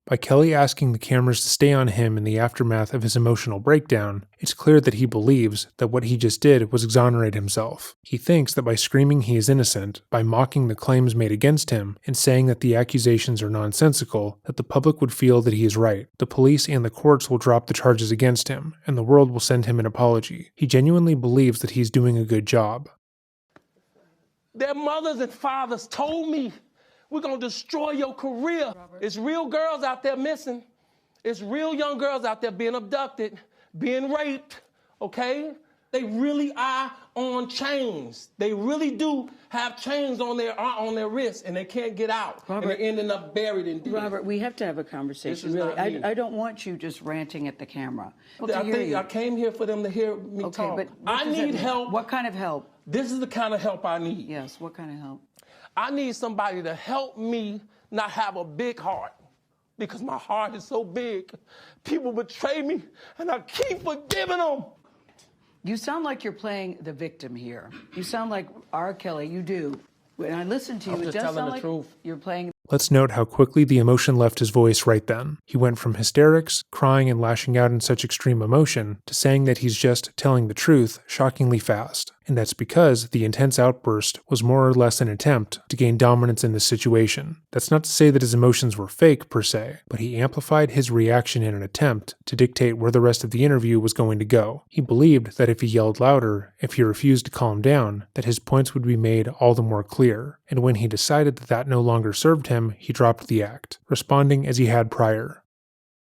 By Kelly asking the cameras to stay on him in the aftermath of his emotional breakdown, it's clear that he believes that what he just did was exonerate himself. He thinks that by screaming he is innocent, by mocking the claims made against him, and saying that the accusations are nonsensical, that the public would feel that he is right. The police and the courts will drop the charges against him, and the world will send him an apology. He genuinely believes that he's doing a good job. Their mothers and fathers told me, we're going to destroy your career. It's real girls out there missing. It's real young girls out there being abducted, being raped, okay? They really are on chains. They really do have chains on their wrists, and they can't get out. Robert, and they're ending up buried in deep. Robert, we have to have a conversation, This is really. not me. I don't want you just ranting at the camera. I came here for them to hear me talk. But I need help. What kind of help? This is the kind of help I need. Yes, what kind of help? I need somebody to help me not have a big heart, because my heart is so big. People betray me, and I keep forgiving them. You sound like you're playing the victim here. You sound like R. Kelly. You do. When I listen to you, I'm it just does telling sound the like truth. you're playing. Let's note how quickly the emotion left his voice right then. He went from hysterics, crying and lashing out in such extreme emotion, to saying that he's just telling the truth shockingly fast. And that's because the intense outburst was more or less an attempt to gain dominance in this situation. That's not to say that his emotions were fake, per se, but he amplified his reaction in an attempt to dictate where the rest of the interview was going to go. He believed that if he yelled louder, if he refused to calm down, that his points would be made all the more clear. And when he decided that that no longer served him, he dropped the act, responding as he had prior.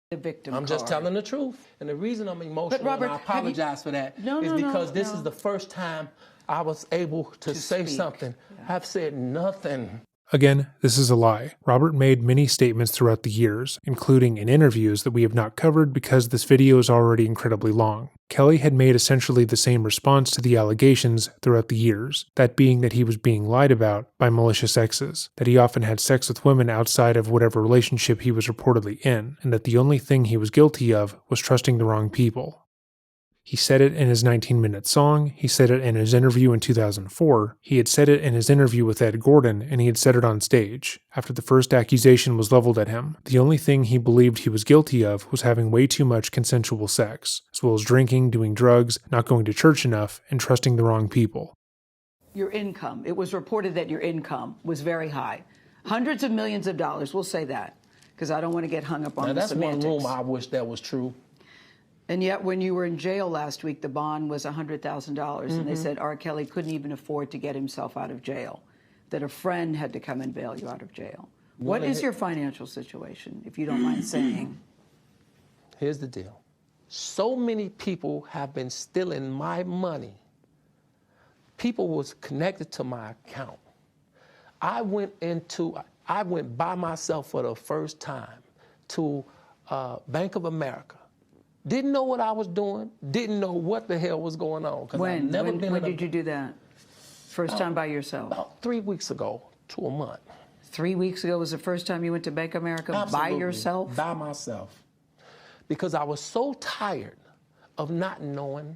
The victim I'm just telling the truth. And the reason I'm emotional, Robert, and I apologize for that, No, is no, because this no. is the first time I was able to say speak. something. Yeah. I've said nothing. Again, this is a lie. Robert made many statements throughout the years, including in interviews that we have not covered because this video is already incredibly long. Kelly had made essentially the same response to the allegations throughout the years, that being that he was being lied about by malicious exes, that he often had sex with women outside of whatever relationship he was reportedly in, and that the only thing he was guilty of was trusting the wrong people. He said it in his 19-minute song, he said it in his interview in 2004, he had said it in his interview with Ed Gordon, and he had said it on stage. After the first accusation was leveled at him, the only thing he believed he was guilty of was having way too much consensual sex, as well as drinking, doing drugs, not going to church enough, and trusting the wrong people. Your income, it was reported that your income was very high. Hundreds of millions of dollars, we'll say that, because I don't want to get hung up on Now, the that's semantics. one room I wish that was true. And yet, when you were in jail last week, the bond was $100,000, and they said R. Kelly couldn't even afford to get himself out of jail, that a friend had to come and bail you out of jail. What is your financial situation, if you don't mind saying? Here's the deal. So many people have been stealing my money. People was connected to my account. I went by myself for the first time to Bank of America. Didn't know what I was doing. Didn't know what the hell was going on. When did you do that? First time by yourself? About 3 weeks ago to a month. 3 weeks ago was the first time you went to Bank of America Absolutely. by yourself? By myself. Because I was so tired of not knowing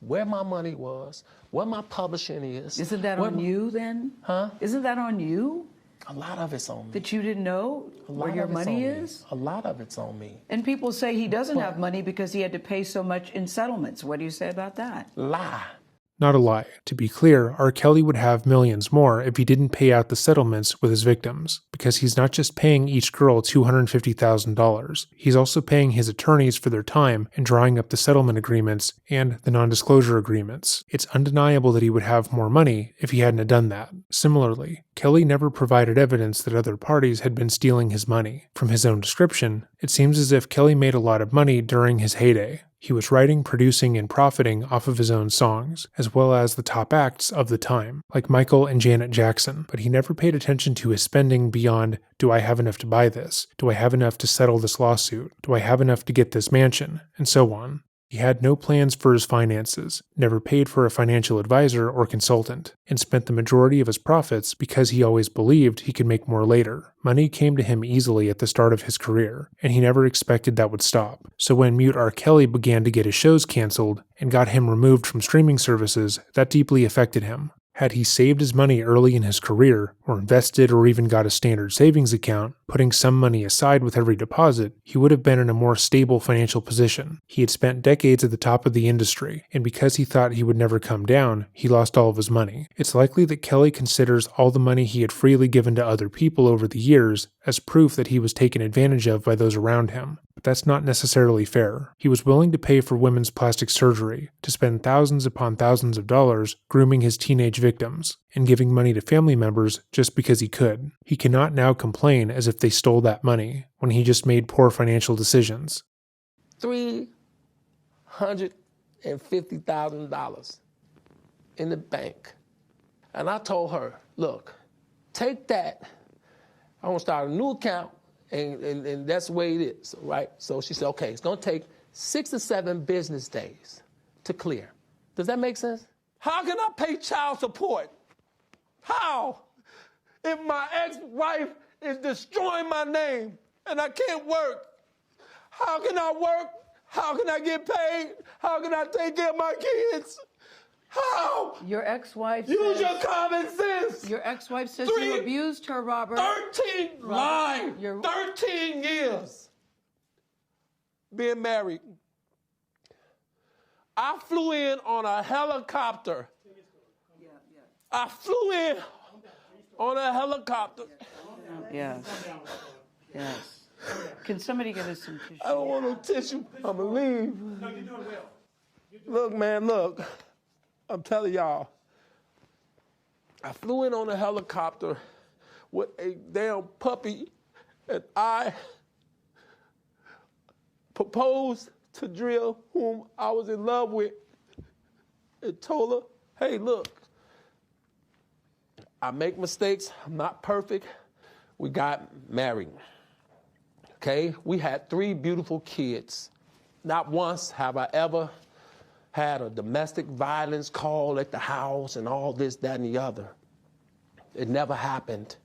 where my money was, where my publishing is. Isn't that on you then? Huh? Isn't that on you? A lot of it's on me. That you didn't know where your money is? A lot of it's on me. And people say he doesn't have money because he had to pay so much in settlements. What do you say about that? Lie. Not a lie. To be clear, R. Kelly would have millions more if he didn't pay out the settlements with his victims, because he's not just paying each girl $250,000, he's also paying his attorneys for their time and drawing up the settlement agreements and the non-disclosure agreements. It's undeniable that he would have more money if he hadn't done that. Similarly, Kelly never provided evidence that other parties had been stealing his money. From his own description, it seems as if Kelly made a lot of money during his heyday. He was writing, producing, and profiting off of his own songs, as well as the top acts of the time, like Michael and Janet Jackson, but he never paid attention to his spending beyond, do I have enough to buy this? Do I have enough to settle this lawsuit? Do I have enough to get this mansion? And so on. He had no plans for his finances, never paid for a financial advisor or consultant, and spent the majority of his profits because he always believed he could make more later. Money came to him easily at the start of his career, and he never expected that would stop. So when mute R. Kelly began to get his shows canceled and got him removed from streaming services, that deeply affected him. Had he saved his money early in his career, or invested or even got a standard savings account, putting some money aside with every deposit, he would have been in a more stable financial position. He had spent decades at the top of the industry, and because he thought he would never come down, he lost all of his money. It's likely that Kelly considers all the money he had freely given to other people over the years as proof that he was taken advantage of by those around him. But that's not necessarily fair. He was willing to pay for women's plastic surgery, to spend thousands upon thousands of dollars grooming his teenage victims, and giving money to family members just because he could. He cannot now complain as if they stole that money, when he just made poor financial decisions. $350,000 in the bank. And I told her, look, take that. I want to start a new account, and that's the way it is, right? So she said, okay, it's going to take 6 to 7 business days to clear. Does that make sense? How can I pay child support? How? If my ex-wife is destroying my name and I can't work, how can I work? How can I get paid? How can I take care of my kids? How? Your ex-wife Use says, your common sense. Your ex-wife says you abused her, Robert. 13 years being married. I flew in on a helicopter. I flew in on a helicopter. Yes. Yes. Can somebody get us some tissue? I don't want no tissue. I'm going to leave. No, you're doing well. Look, man, look. I'm telling y'all. I flew in on a helicopter with a damn puppy, and I proposed to Drill, whom I was in love with, and told her, hey, look, I make mistakes. I'm not perfect. We got married. Okay? We had 3 beautiful kids. Not once have I ever had a domestic violence call at the house and all this, that, and the other. It never happened.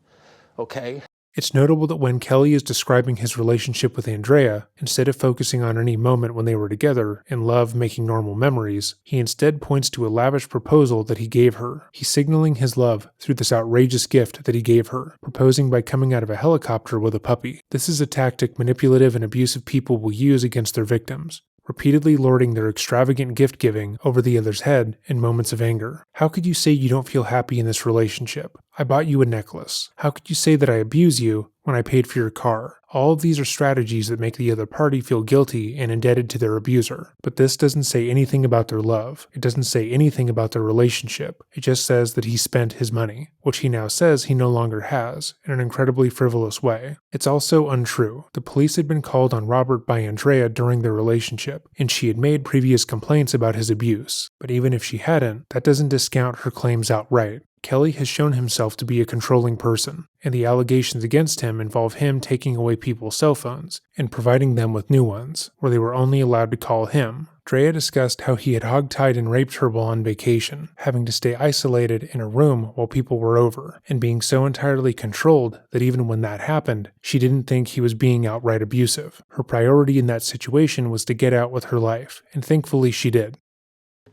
Okay? It's notable that when Kelly is describing his relationship with Andrea, instead of focusing on any moment when they were together, in love making normal memories, he instead points to a lavish proposal that he gave her. He's signaling his love through this outrageous gift that he gave her, proposing by coming out of a helicopter with a puppy. This is a tactic manipulative and abusive people will use against their victims, repeatedly lording their extravagant gift-giving over the other's head in moments of anger. How could you say you don't feel happy in this relationship? I bought you a necklace. How could you say that I abuse you when I paid for your car? All of these are strategies that make the other party feel guilty and indebted to their abuser. But this doesn't say anything about their love. It doesn't say anything about their relationship. It just says that he spent his money, which he now says he no longer has, in an incredibly frivolous way. It's also untrue. The police had been called on Robert by Andrea during their relationship, and she had made previous complaints about his abuse. But even if she hadn't, that doesn't discount her claims outright. Kelly has shown himself to be a controlling person, and the allegations against him involve him taking away people's cell phones and providing them with new ones, where they were only allowed to call him. Drea discussed how he had hogtied and raped her while on vacation, having to stay isolated in a room while people were over, and being so entirely controlled that even when that happened, she didn't think he was being outright abusive. Her priority in that situation was to get out with her life, and thankfully she did.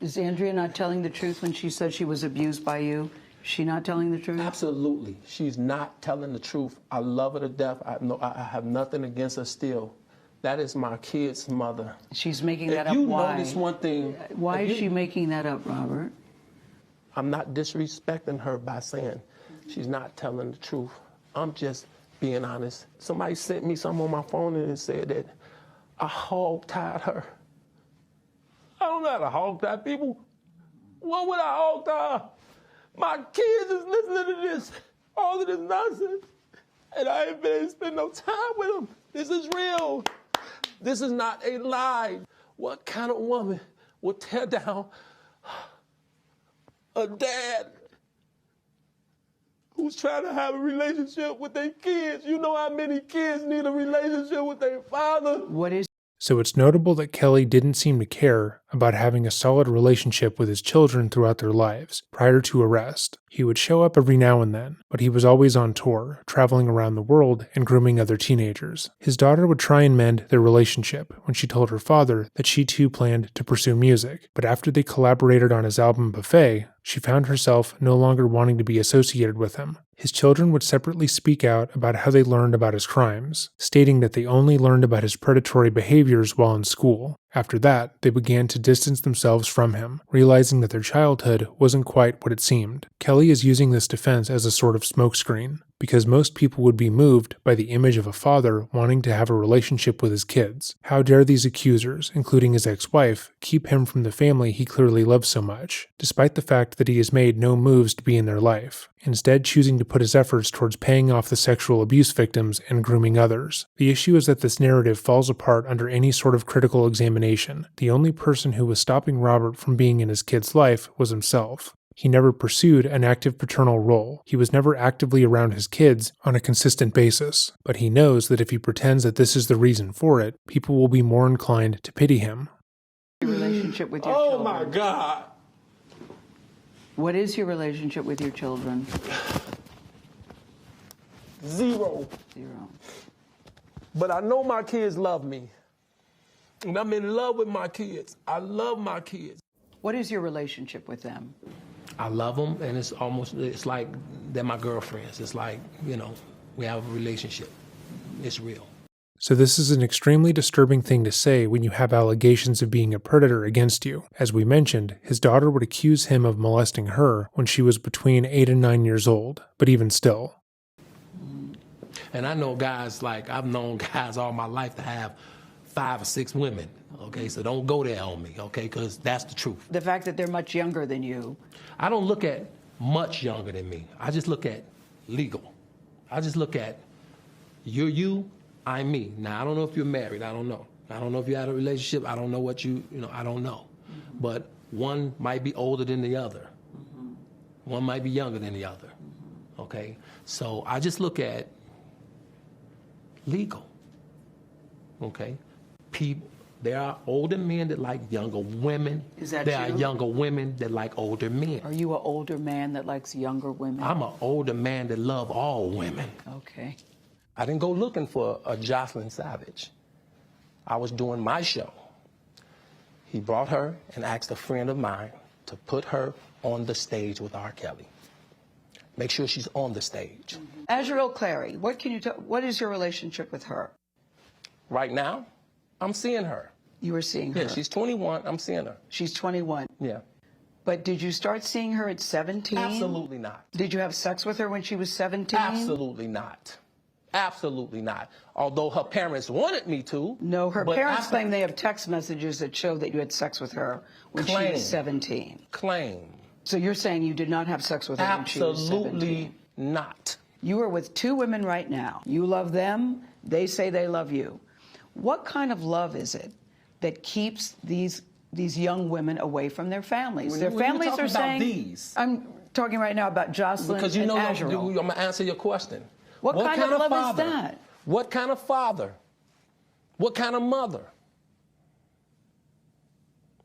Is Andrea not telling the truth when she said she was abused by you? Is she not telling the truth? Absolutely. She's not telling the truth. I love her to death. I have nothing against her still. That is my kid's mother. She's making that up. If you Why? notice one thing... Why is she making that up, Robert? I'm not disrespecting her by saying she's not telling the truth. I'm just being honest. Somebody sent me something on my phone and it said that I hog-tied her. I don't know how to hog-tie people. What would I hog-tie? My kids is listening to this, all of this nonsense, and I ain't been able to spend no time with them. This is real. This is not a lie. What kind of woman would tear down a dad who's trying to have a relationship with their kids? You know how many kids need a relationship with their father? So it's notable that Kelly didn't seem to care about having a solid relationship with his children throughout their lives prior to arrest. He would show up every now and then, but he was always on tour, traveling around the world and grooming other teenagers. His daughter would try and mend their relationship when she told her father that she too planned to pursue music, but after they collaborated on his album Buffet, she found herself no longer wanting to be associated with him. His children would separately speak out about how they learned about his crimes, stating that they only learned about his predatory behaviors while in school. After that, they began to distance themselves from him, realizing that their childhood wasn't quite what it seemed. Kelly is using this defense as a sort of smokescreen, because most people would be moved by the image of a father wanting to have a relationship with his kids. How dare these accusers, including his ex-wife, keep him from the family he clearly loves so much, despite the fact that he has made no moves to be in their life, instead choosing to put his efforts towards paying off the sexual abuse victims and grooming others. The issue is that this narrative falls apart under any sort of critical examination. The only person who was stopping Robert from being in his kid's life was himself. He never pursued an active paternal role. He was never actively around his kids on a consistent basis. But he knows that if he pretends that this is the reason for it, people will be more inclined to pity him. Your relationship with your Oh children. my God. What is your relationship with your children? Zero. Zero. But I know my kids love me. And I'm in love with my kids. I love my kids. What is your relationship with them? I love them, and it's like they're my girlfriends. It's like, we have a relationship. It's real. So this is an extremely disturbing thing to say when you have allegations of being a predator against you. As we mentioned, his daughter would accuse him of molesting her when she was between 8 and 9 years old, but even still. And I know guys, I've known guys all my life to have 5 or 6 women, okay? So don't go there on me, okay? Because that's the truth. The fact that they're much younger than you. I don't look at much younger than me. I just look at legal. I just look at you're you, I'm me. Now, I don't know if you're married. I don't know. I don't know if you had a relationship. I don't know what I don't know. Mm-hmm. But one might be older than the other. Mm-hmm. One might be younger than the other, okay? So I just look at legal, okay? People, there are older men that like younger women. Is that there you? are younger women that like older men. Are you an older man that likes younger women? I'm an older man that love all women. Okay. I didn't go looking for a Jocelyn Savage. I was doing my show. He brought her and asked a friend of mine to put her on the stage with R. Kelly. Make sure she's on the stage. Azrael Clary, what is your relationship with her? Right now, I'm seeing her. You were seeing her? Yeah, she's 21. I'm seeing her. She's 21. Yeah. But did you start seeing her at 17? Absolutely not. Did you have sex with her when she was 17? Absolutely not. Absolutely not. Although her parents wanted me to. No, her parents claim they have text messages that show that you had sex with her when she was 17. Claim. So you're saying you did not have sex with her when she was 17? Absolutely not. You are with 2 women right now. You love them. They say they love you. What kind of love is it that keeps these young women away from their families? Their families are saying. These? I'm talking right now about Jocelyn because and I'm Azrael. going to answer your question. What kind of love father? is that? What kind of father? What kind of mother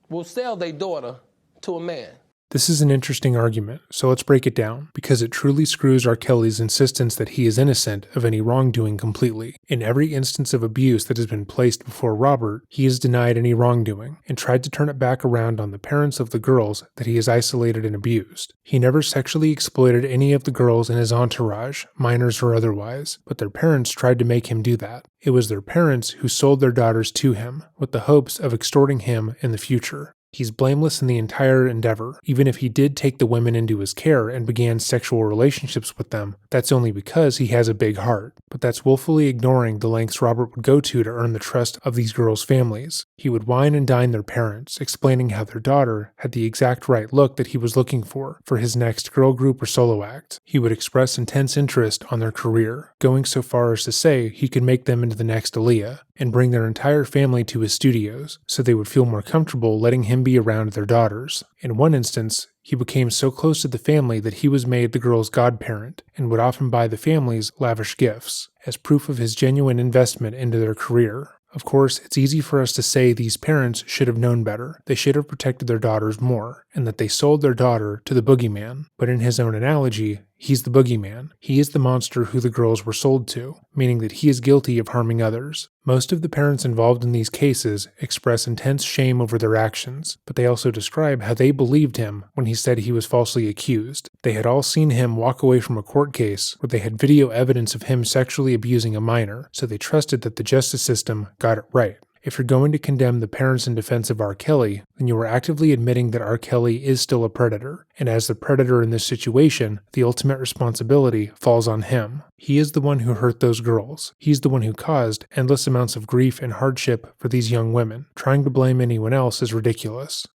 will sell their daughter to a man? This is an interesting argument, so let's break it down, because it truly screws R. Kelly's insistence that he is innocent of any wrongdoing completely. In every instance of abuse that has been placed before Robert, he has denied any wrongdoing, and tried to turn it back around on the parents of the girls that he has isolated and abused. He never sexually exploited any of the girls in his entourage, minors or otherwise, but their parents tried to make him do that. It was their parents who sold their daughters to him, with the hopes of extorting him in the future. He's blameless in the entire endeavor. Even if he did take the women into his care and began sexual relationships with them, that's only because he has a big heart. But that's willfully ignoring the lengths Robert would go to earn the trust of these girls' families. He would wine and dine their parents, explaining how their daughter had the exact right look that he was looking for his next girl group or solo act. He would express intense interest on their career, going so far as to say he could make them into the next Aaliyah, and bring their entire family to his studios, so they would feel more comfortable letting him be around their daughters. In one instance, he became so close to the family that he was made the girl's godparent, and would often buy the families lavish gifts, as proof of his genuine investment into their career. Of course, it's easy for us to say these parents should have known better, they should have protected their daughters more, and that they sold their daughter to the boogeyman. But in his own analogy, he's the boogeyman. He is the monster who the girls were sold to, meaning that he is guilty of harming others. Most of the parents involved in these cases express intense shame over their actions, but they also describe how they believed him when he said he was falsely accused. They had all seen him walk away from a court case where they had video evidence of him sexually abusing a minor, so they trusted that the justice system got it right. If you're going to condemn the parents in defense of R. Kelly, then you are actively admitting that R. Kelly is still a predator, and as the predator in this situation, the ultimate responsibility falls on him. He is the one who hurt those girls. He's the one who caused endless amounts of grief and hardship for these young women. Trying to blame anyone else is ridiculous.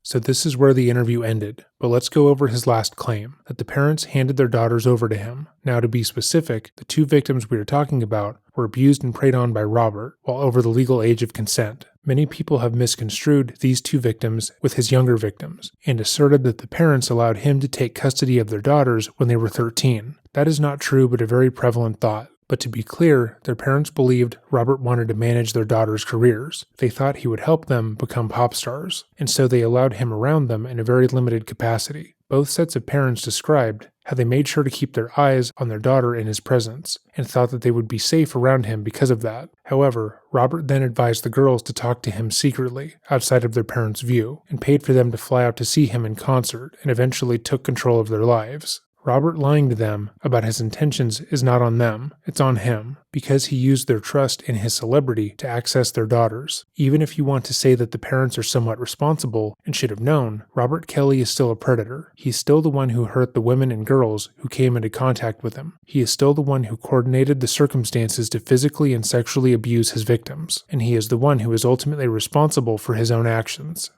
So this is where the interview ended, but let's go over his last claim, that the parents handed their daughters over to him. Now to be specific, the two victims we are talking about were abused and preyed on by Robert while over the legal age of consent. Many people have misconstrued these two victims with his younger victims, and asserted that the parents allowed him to take custody of their daughters when they were 13. That is not true, but a very prevalent thought. But to be clear, their parents believed Robert wanted to manage their daughters' careers. They thought he would help them become pop stars, and so they allowed him around them in a very limited capacity. Both sets of parents described how they made sure to keep their eyes on their daughter in his presence, and thought that they would be safe around him because of that. However, Robert then advised the girls to talk to him secretly, outside of their parents' view, and paid for them to fly out to see him in concert, and eventually took control of their lives. Robert lying to them about his intentions is not on them, it's on him, because he used their trust in his celebrity to access their daughters. Even if you want to say that the parents are somewhat responsible and should have known, Robert Kelly is still a predator. He's still the one who hurt the women and girls who came into contact with him. He is still the one who coordinated the circumstances to physically and sexually abuse his victims, and he is the one who is ultimately responsible for his own actions.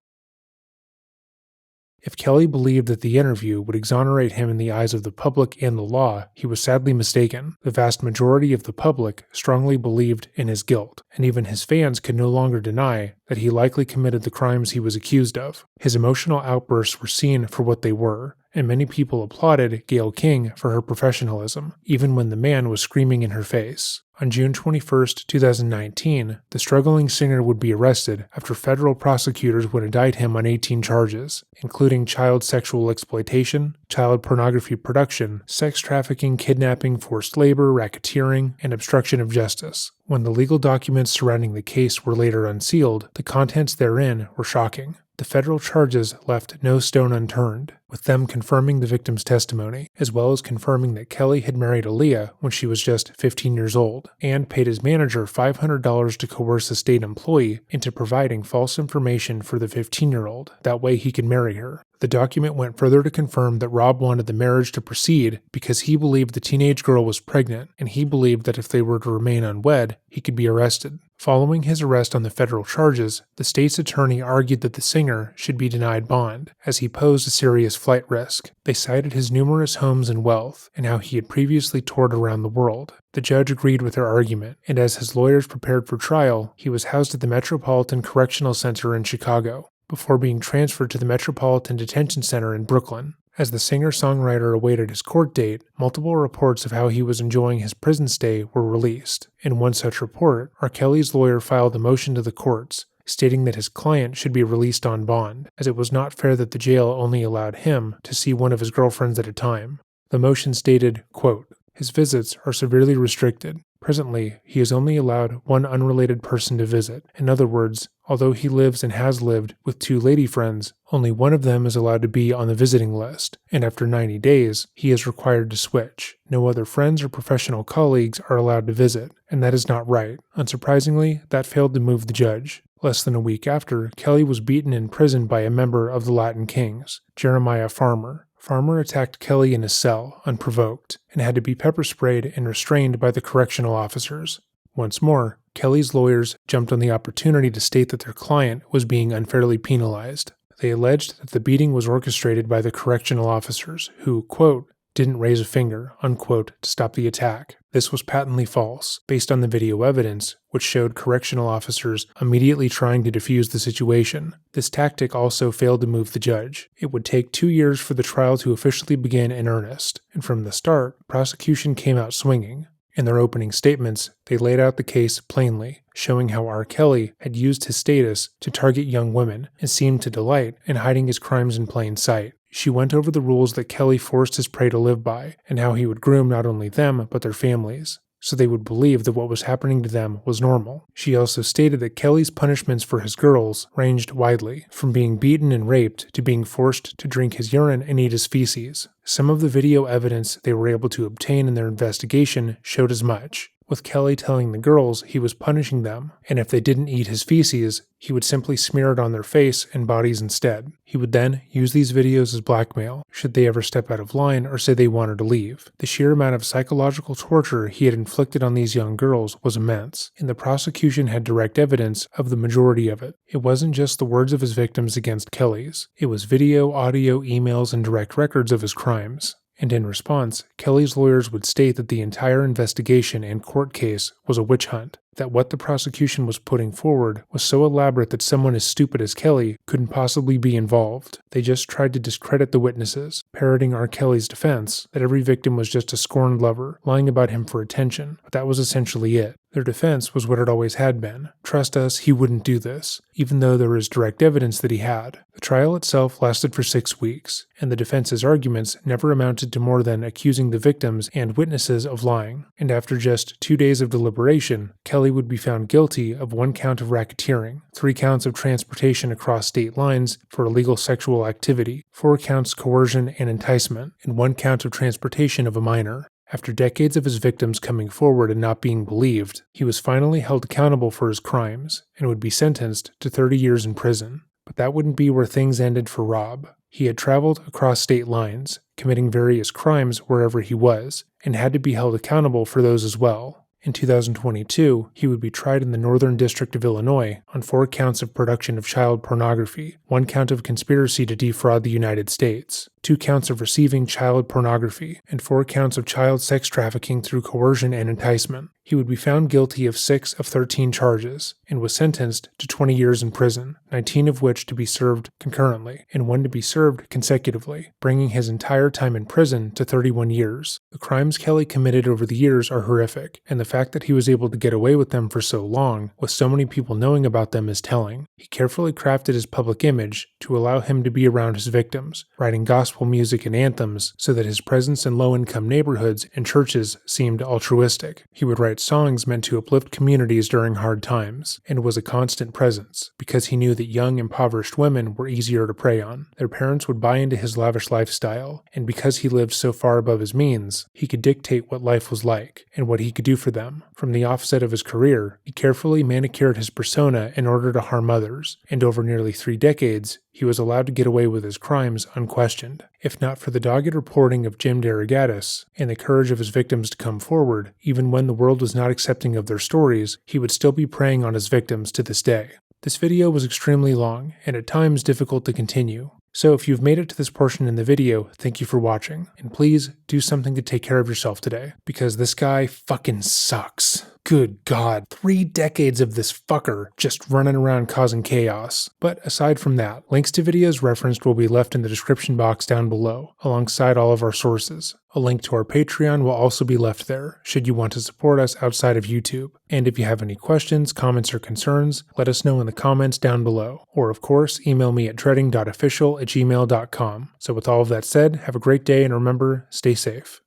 If Kelly believed that the interview would exonerate him in the eyes of the public and the law, he was sadly mistaken. The vast majority of the public strongly believed in his guilt, and even his fans could no longer deny that he likely committed the crimes he was accused of. His emotional outbursts were seen for what they were, and many people applauded Gayle King for her professionalism, even when the man was screaming in her face. On June 21, 2019, the struggling singer would be arrested after federal prosecutors would indict him on 18 charges, including child sexual exploitation, child pornography production, sex trafficking, kidnapping, forced labor, racketeering, and obstruction of justice. When the legal documents surrounding the case were later unsealed, the contents therein were shocking. The federal charges left no stone unturned, with them confirming the victim's testimony, as well as confirming that Kelly had married Aaliyah when she was just 15 years old, and paid his manager $500 to coerce a state employee into providing false information for the 15-year-old. That way he could marry her. The document went further to confirm that Rob wanted the marriage to proceed because he believed the teenage girl was pregnant, and he believed that if they were to remain unwed, he could be arrested. Following his arrest on the federal charges, the state's attorney argued that the singer should be denied bond, as he posed a serious flight risk. They cited his numerous homes and wealth, and how he had previously toured around the world. The judge agreed with their argument, and as his lawyers prepared for trial, he was housed at the Metropolitan Correctional Center in Chicago, before being transferred to the Metropolitan Detention Center in Brooklyn. As the singer-songwriter awaited his court date, multiple reports of how he was enjoying his prison stay were released. In one such report, R. Kelly's lawyer filed a motion to the courts, stating that his client should be released on bond, as it was not fair that the jail only allowed him to see one of his girlfriends at a time. The motion stated, quote, "His visits are severely restricted. Presently, he is only allowed one unrelated person to visit. In other words, although he lives and has lived with 2 lady friends, only one of them is allowed to be on the visiting list, and after 90 days, he is required to switch. No other friends or professional colleagues are allowed to visit, and that is not right." Unsurprisingly, that failed to move the judge. Less than a week after, Kelly was beaten in prison by a member of the Latin Kings, Jeremiah Farmer. Farmer attacked Kelly in his cell, unprovoked, and had to be pepper sprayed and restrained by the correctional officers. Once more, Kelly's lawyers jumped on the opportunity to state that their client was being unfairly penalized. They alleged that the beating was orchestrated by the correctional officers who, quote, didn't raise a finger, unquote, to stop the attack. This was patently false, based on the video evidence, which showed correctional officers immediately trying to defuse the situation. This tactic also failed to move the judge. It would take 2 years for the trial to officially begin in earnest, and from the start, prosecution came out swinging. In their opening statements, they laid out the case plainly, showing how R. Kelly had used his status to target young women and seemed to delight in hiding his crimes in plain sight. She went over the rules that Kelly forced his prey to live by, and how he would groom not only them, but their families, so they would believe that what was happening to them was normal. She also stated that Kelly's punishments for his girls ranged widely, from being beaten and raped to being forced to drink his urine and eat his feces. Some of the video evidence they were able to obtain in their investigation showed as much, with Kelly telling the girls he was punishing them, and if they didn't eat his feces, he would simply smear it on their face and bodies instead. He would then use these videos as blackmail, should they ever step out of line or say they wanted to leave. The sheer amount of psychological torture he had inflicted on these young girls was immense, and the prosecution had direct evidence of the majority of it. It wasn't just the words of his victims against Kelly's. It was video, audio, emails, and direct records of his crimes. And in response, Kelly's lawyers would state that the entire investigation and court case was a witch hunt, that what the prosecution was putting forward was so elaborate that someone as stupid as Kelly couldn't possibly be involved. They just tried to discredit the witnesses, parroting R. Kelly's defense that every victim was just a scorned lover, lying about him for attention, but that was essentially it. Their defense was what it always had been. Trust us, he wouldn't do this, even though there is direct evidence that he had. The trial itself lasted for 6 weeks, and the defense's arguments never amounted to more than accusing the victims and witnesses of lying. And after just 2 days of deliberation, Kelly would be found guilty of 1 count of racketeering, 3 counts of transportation across state lines for illegal sexual activity, 4 counts coercion and enticement, and 1 count of transportation of a minor. After decades of his victims coming forward and not being believed, he was finally held accountable for his crimes and would be sentenced to 30 years in prison. But that wouldn't be where things ended for Rob. He had traveled across state lines, committing various crimes wherever he was, and had to be held accountable for those as well. In 2022, he would be tried in the Northern District of Illinois on 4 counts of production of child pornography, 1 count of conspiracy to defraud the United States, 2 counts of receiving child pornography, and 4 counts of child sex trafficking through coercion and enticement. He would be found guilty of 6 of 13 charges, and was sentenced to 20 years in prison, 19 of which to be served concurrently, and 1 to be served consecutively, bringing his entire time in prison to 31 years. The crimes Kelly committed over the years are horrific, and the fact that he was able to get away with them for so long, with so many people knowing about them, is telling. He carefully crafted his public image to allow him to be around his victims, writing gospel music and anthems so that his presence in low-income neighborhoods and churches seemed altruistic. He would write songs meant to uplift communities during hard times, and was a constant presence, because he knew that young, impoverished women were easier to prey on. Their parents would buy into his lavish lifestyle, and because he lived so far above his means, he could dictate what life was like, and what he could do for them. From the offset of his career, he carefully manicured his persona in order to harm others, and over nearly 3 decades, he was allowed to get away with his crimes unquestioned. If not for the dogged reporting of Jim DeRogatis and the courage of his victims to come forward, even when the world was not accepting of their stories, he would still be preying on his victims to this day. This video was extremely long, and at times difficult to continue. So if you've made it to this portion in the video, thank you for watching. And please do something to take care of yourself today, because this guy fucking sucks. Good God, 3 decades of this fucker just running around causing chaos. But aside from that, links to videos referenced will be left in the description box down below, alongside all of our sources. A link to our Patreon will also be left there, should you want to support us outside of YouTube. And if you have any questions, comments, or concerns, let us know in the comments down below. Or of course, email me at dreading.official@gmail.com. So with all of that said, have a great day and remember, stay safe.